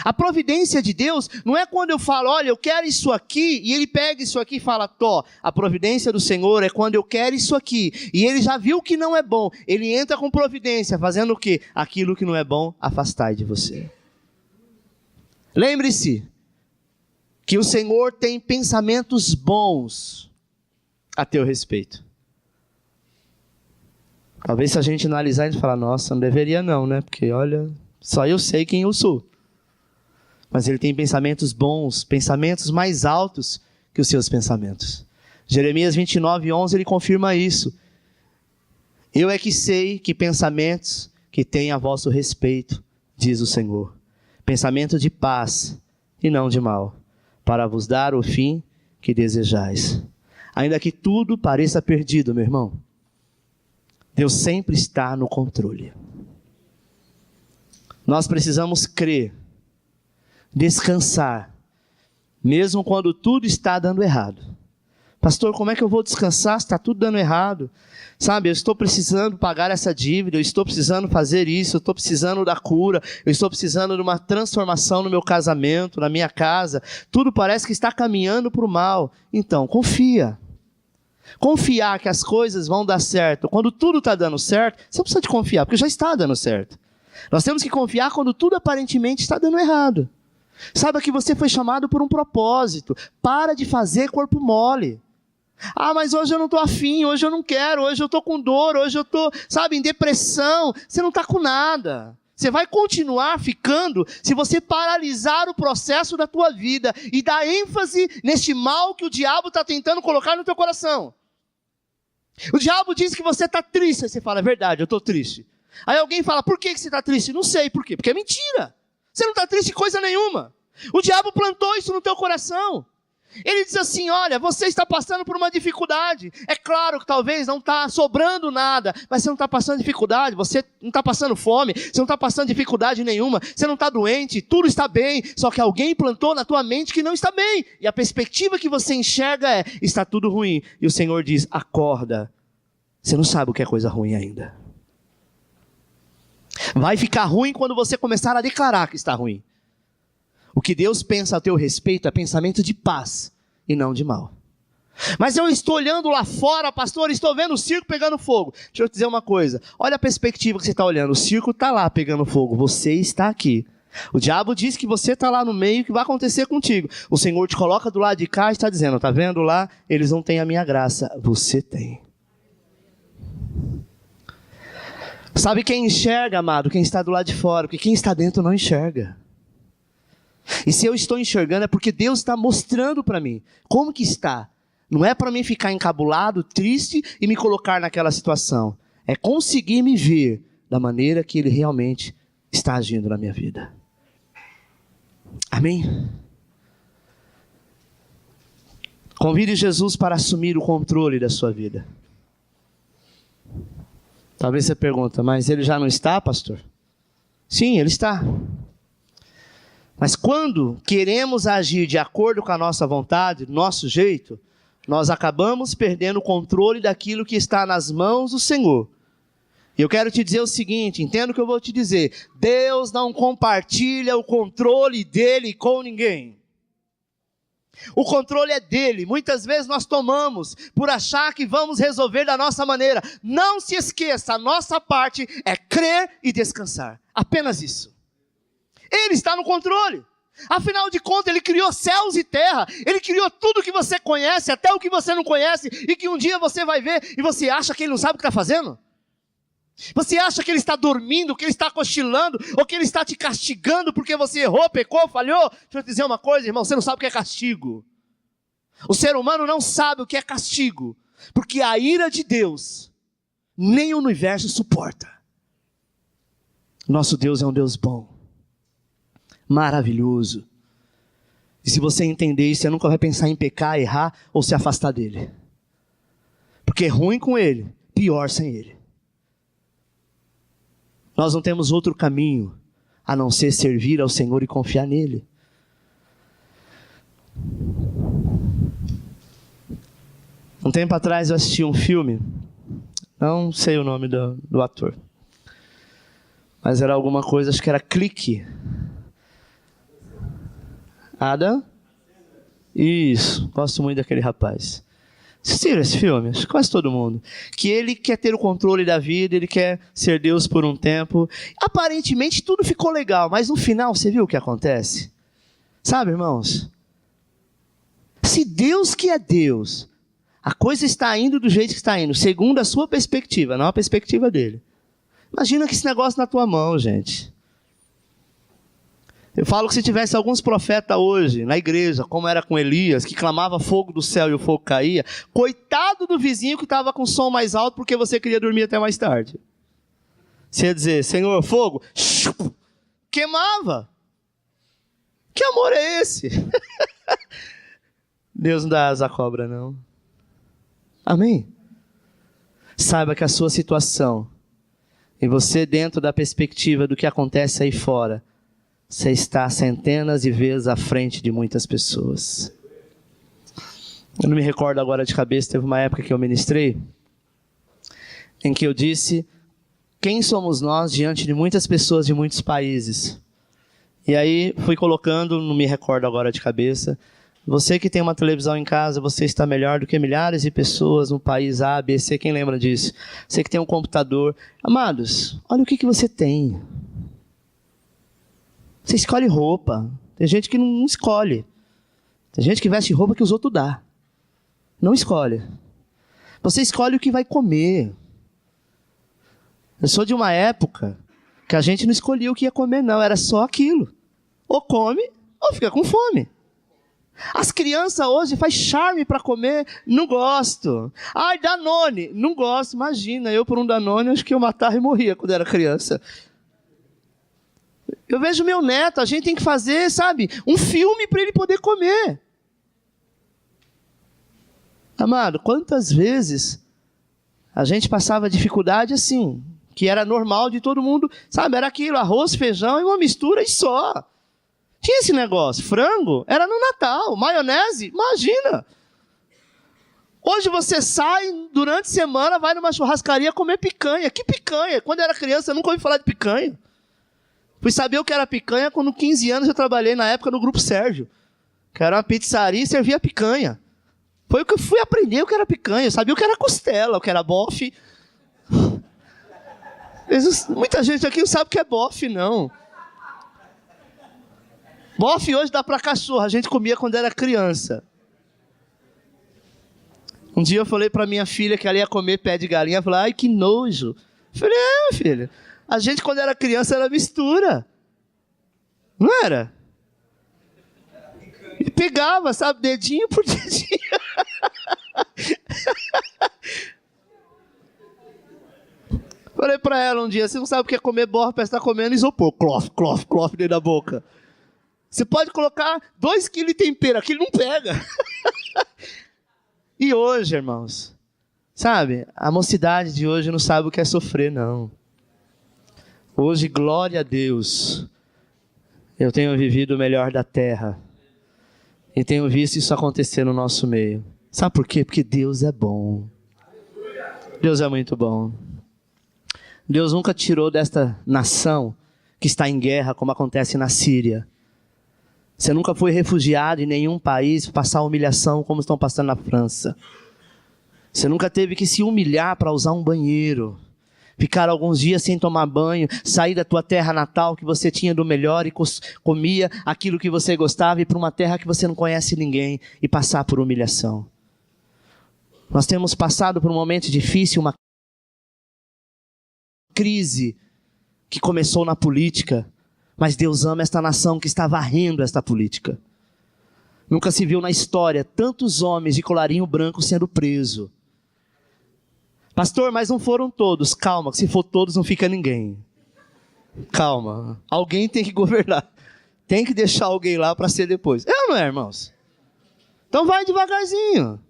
A providência de Deus não é quando eu falo, olha, eu quero isso aqui, e ele pega isso aqui e fala, tó. A providência do Senhor é quando eu quero isso aqui, e ele já viu que não é bom, ele entra com providência, fazendo o quê? Aquilo que não é bom, afastai de você. Lembre-se que o Senhor tem pensamentos bons a teu respeito. Talvez se a gente analisar, a gente fala, nossa, não deveria não, né? Porque olha, só eu sei quem eu sou. Mas ele tem pensamentos bons, pensamentos mais altos que os seus pensamentos. Jeremias 29:11, ele confirma isso. Eu é que sei que pensamentos que têm a vosso respeito, diz o Senhor. Pensamento de paz e não de mal, para vos dar o fim que desejais. Ainda que tudo pareça perdido, meu irmão, Deus sempre está no controle. Nós precisamos crer, descansar, mesmo quando tudo está dando errado. Pastor, como é que eu vou descansar se está tudo dando errado? Sabe, eu estou precisando pagar essa dívida, eu estou precisando fazer isso, eu estou precisando da cura, eu estou precisando de uma transformação no meu casamento, na minha casa. Tudo parece que está caminhando para o mal. Então, confia. Confiar que as coisas vão dar certo. Quando tudo está dando certo, você não precisa de confiar, porque já está dando certo. Nós temos que confiar quando tudo aparentemente está dando errado. Saiba que você foi chamado por um propósito. Para de fazer corpo mole. Ah, mas hoje eu não estou afim, hoje eu não quero, hoje eu estou com dor, hoje eu estou, sabe, em depressão. Você não está com nada. Você vai continuar ficando se você paralisar o processo da tua vida e dar ênfase neste mal que o diabo está tentando colocar no teu coração. O diabo diz que você está triste, aí você fala, é verdade, eu estou triste. Aí alguém fala, por que você está triste? Não sei, por quê? Porque é mentira. Você não está triste de coisa nenhuma. O diabo plantou isso no teu coração. Ele diz assim, olha, você está passando por uma dificuldade. É claro que talvez não está sobrando nada, mas você não está passando dificuldade, você não está passando fome, você não está passando dificuldade nenhuma, você não está doente, tudo está bem, só que alguém plantou na tua mente que não está bem. E a perspectiva que você enxerga é, está tudo ruim. E o Senhor diz, acorda, você não sabe o que é coisa ruim ainda. Vai ficar ruim quando você começar a declarar que está ruim. O que Deus pensa a teu respeito é pensamento de paz e não de mal. Mas eu estou olhando lá fora, pastor, estou vendo o circo pegando fogo. Deixa eu te dizer uma coisa. Olha a perspectiva que você está olhando. O circo está lá pegando fogo. Você está aqui. O diabo diz que você está lá no meio, que vai acontecer contigo. O Senhor te coloca do lado de cá e está dizendo, está vendo lá? Eles não têm a minha graça. Você tem. Sabe quem enxerga, amado? Quem está do lado de fora. Porque quem está dentro não enxerga. E se eu estou enxergando é porque Deus está mostrando para mim. Como que está? Não é para mim ficar encabulado, triste e me colocar naquela situação. É conseguir me ver da maneira que Ele realmente está agindo na minha vida. Amém? Convide Jesus para assumir o controle da sua vida. Talvez você pergunta, mas Ele já não está, pastor? Sim, Ele está. Mas quando queremos agir de acordo com a nossa vontade, do nosso jeito, nós acabamos perdendo o controle daquilo que está nas mãos do Senhor. E eu quero te dizer o seguinte, entenda o que eu vou te dizer. Deus não compartilha o controle dele com ninguém. O controle é dele. Muitas vezes nós tomamos por achar que vamos resolver da nossa maneira. Não se esqueça, a nossa parte é crer e descansar. Apenas isso. Ele está no controle. Afinal de contas, Ele criou céus e terra. Ele criou tudo que você conhece, até o que você não conhece, e que um dia você vai ver, e você acha que Ele não sabe o que está fazendo? Você acha que Ele está dormindo, que Ele está cochilando, ou que Ele está te castigando porque você errou, pecou, falhou? Deixa eu te dizer uma coisa, irmão, você não sabe o que é castigo. O ser humano não sabe o que é castigo, porque a ira de Deus, nem o universo suporta. Nosso Deus é um Deus bom. Maravilhoso. E se você entender isso, você nunca vai pensar em pecar, errar ou se afastar dele. Porque é ruim com ele, pior sem ele. Nós não temos outro caminho a não ser servir ao Senhor e confiar nele. Um tempo atrás eu assisti um filme, não sei o nome do ator, mas era alguma coisa, acho que era Clique. Adam? Isso, gosto muito daquele rapaz. Assistiram esse filme? Acho que quase todo mundo. Que ele quer ter o controle da vida, ele quer ser Deus por um tempo. Aparentemente tudo ficou legal, mas no final você viu o que acontece? Sabe, irmãos? Se Deus que é Deus, a coisa está indo do jeito que está indo, segundo a sua perspectiva, não a perspectiva dele. Imagina que esse negócio na tua mão, gente. Eu falo que se tivesse alguns profetas hoje na igreja, como era com Elias, que clamava fogo do céu e o fogo caía, coitado do vizinho que estava com som mais alto porque você queria dormir até mais tarde. Você ia dizer, Senhor, fogo, queimava. Que amor é esse? Deus não dá asa à cobra, não. Amém? Saiba que a sua situação, e você dentro da perspectiva do que acontece aí fora, você está centenas de vezes à frente de muitas pessoas. Eu não me recordo agora de cabeça, teve uma época que eu ministrei, em que eu disse, quem somos nós diante de muitas pessoas de muitos países? E aí fui colocando, não me recordo agora de cabeça, você que tem uma televisão em casa, você está melhor do que milhares de pessoas no país A, B, C, quem lembra disso? Você que tem um computador. Amados, olha o que você tem. Você escolhe roupa. Tem gente que não escolhe. Tem gente que veste roupa que os outros dão. Não escolhe. Você escolhe o que vai comer. Eu sou de uma época que a gente não escolhia o que ia comer, não. Era só aquilo. Ou come, ou fica com fome. As crianças hoje fazem charme para comer. Não gosto. Ai, Danone. Não gosto. Imagina, eu por um Danone, acho que eu matava e morria quando era criança. Eu vejo meu neto, a gente tem que fazer, sabe, um filme para ele poder comer. Amado, quantas vezes a gente passava dificuldade assim, que era normal de todo mundo, sabe, era aquilo, arroz, feijão e uma mistura e só. Tinha esse negócio, frango, era no Natal, maionese, imagina. Hoje você sai, durante a semana, vai numa churrascaria comer picanha. Que picanha? Quando eu era criança, eu nunca ouvi falar de picanha. Fui saber o que era picanha quando, 15 anos, eu trabalhei na época no Grupo Sérgio, que era uma pizzaria e servia picanha. Foi o que eu fui aprender o que era picanha. Eu sabia o que era costela, o que era bofe. Muita gente aqui não sabe o que é bofe, não. Bofe hoje dá para cachorro. A gente comia quando era criança. Um dia eu falei para minha filha que ela ia comer pé de galinha. Ela falou, ai, que nojo. Eu falei, minha filha, a gente quando era criança era mistura. Não era? E pegava, sabe, dedinho por dedinho. Falei pra ela um dia, você não sabe o que é comer borra, parece que tá comendo isopor. Clof, clof, clof dentro da boca. Você pode colocar 2 quilos de tempero, aquilo não pega. E hoje, irmãos, sabe, a mocidade de hoje não sabe o que é sofrer, não. Hoje, glória a Deus, eu tenho vivido o melhor da terra. E tenho visto isso acontecer no nosso meio. Sabe por quê? Porque Deus é bom. Deus é muito bom. Deus nunca tirou desta nação que está em guerra, como acontece na Síria. Você nunca foi refugiado em nenhum país passar humilhação como estão passando na França. Você nunca teve que se humilhar para usar um banheiro. Ficar alguns dias sem tomar banho, sair da tua terra natal que você tinha do melhor e comia aquilo que você gostava, e para uma terra que você não conhece ninguém e passar por humilhação. Nós temos passado por um momento difícil, uma crise que começou na política, mas Deus ama esta nação que está varrendo esta política. Nunca se viu na história tantos homens de colarinho branco sendo presos. Pastor, mas não foram todos. Calma, que se for todos não fica ninguém. Calma, alguém tem que governar. Tem que deixar alguém lá para ser depois. É ou não é, irmãos? Então vai devagarzinho.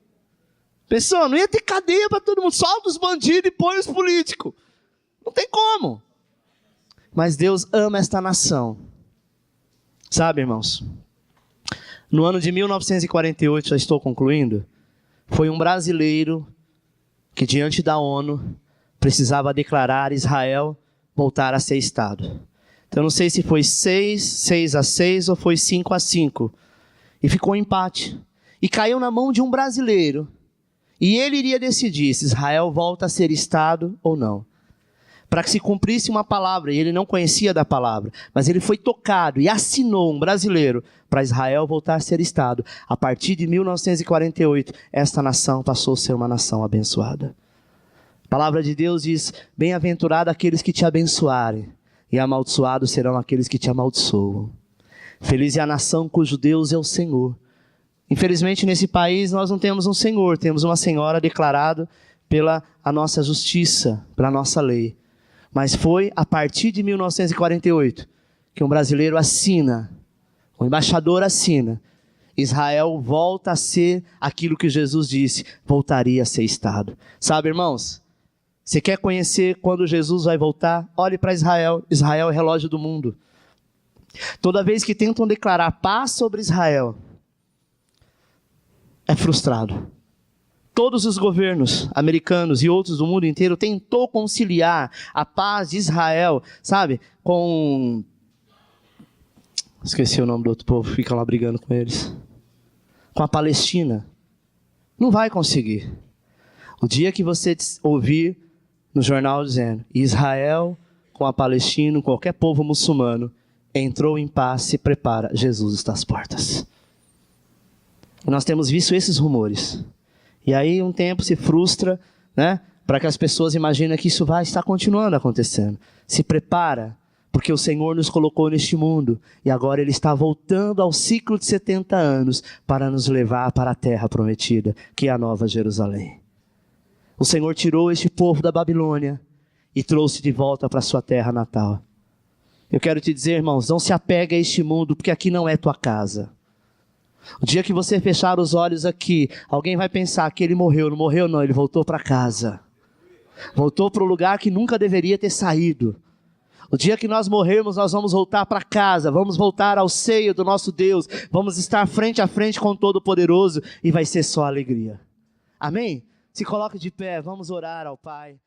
Pessoal, não ia ter cadeia para todo mundo. Solta os bandidos e põe os políticos. Não tem como. Mas Deus ama esta nação. Sabe, irmãos? No ano de 1948, já estou concluindo, foi um brasileiro que diante da ONU precisava declarar Israel voltar a ser Estado. Então eu não sei se foi 6-6 ou foi 5-5. E ficou um empate. E caiu na mão de um brasileiro. E ele iria decidir se Israel volta a ser Estado ou não. Para que se cumprisse uma palavra, e ele não conhecia da palavra, mas ele foi tocado e assinou, um brasileiro, para Israel voltar a ser Estado. A partir de 1948, esta nação passou a ser uma nação abençoada. A palavra de Deus diz: bem-aventurado aqueles que te abençoarem, e amaldiçoados serão aqueles que te amaldiçoam. Feliz é a nação cujo Deus é o Senhor. Infelizmente, nesse país, nós não temos um Senhor, temos uma Senhora declarado pela a nossa justiça, pela nossa lei. Mas foi a partir de 1948 que um brasileiro assina, um embaixador assina, Israel volta a ser aquilo que Jesus disse, voltaria a ser Estado. Sabe, irmãos, você quer conhecer quando Jesus vai voltar? Olhe para Israel. Israel é o relógio do mundo. Toda vez que tentam declarar paz sobre Israel, é frustrado. Todos os governos americanos e outros do mundo inteiro tentou conciliar a paz de Israel, sabe, com... Esqueci o nome do outro povo, fica lá brigando com eles. Com a Palestina. Não vai conseguir. O dia que você ouvir no jornal dizendo Israel com a Palestina, qualquer povo muçulmano, entrou em paz, se prepara, Jesus está às portas. E nós temos visto esses rumores. E aí um tempo se frustra, né? Para que as pessoas imaginem que isso vai estar continuando acontecendo. Se prepara, porque o Senhor nos colocou neste mundo. E agora Ele está voltando ao ciclo de 70 anos para nos levar para a terra prometida, que é a Nova Jerusalém. O Senhor tirou este povo da Babilônia e trouxe de volta para a sua terra natal. Eu quero te dizer, irmãos, não se apegue a este mundo, porque aqui não é tua casa. O dia que você fechar os olhos aqui, alguém vai pensar que ele morreu. Não morreu não, ele voltou para casa. Voltou para o lugar que nunca deveria ter saído. O dia que nós morrermos, nós vamos voltar para casa. Vamos voltar ao seio do nosso Deus. Vamos estar frente a frente com o Todo-Poderoso. E vai ser só alegria. Amém? Se coloque de pé, vamos orar ao Pai.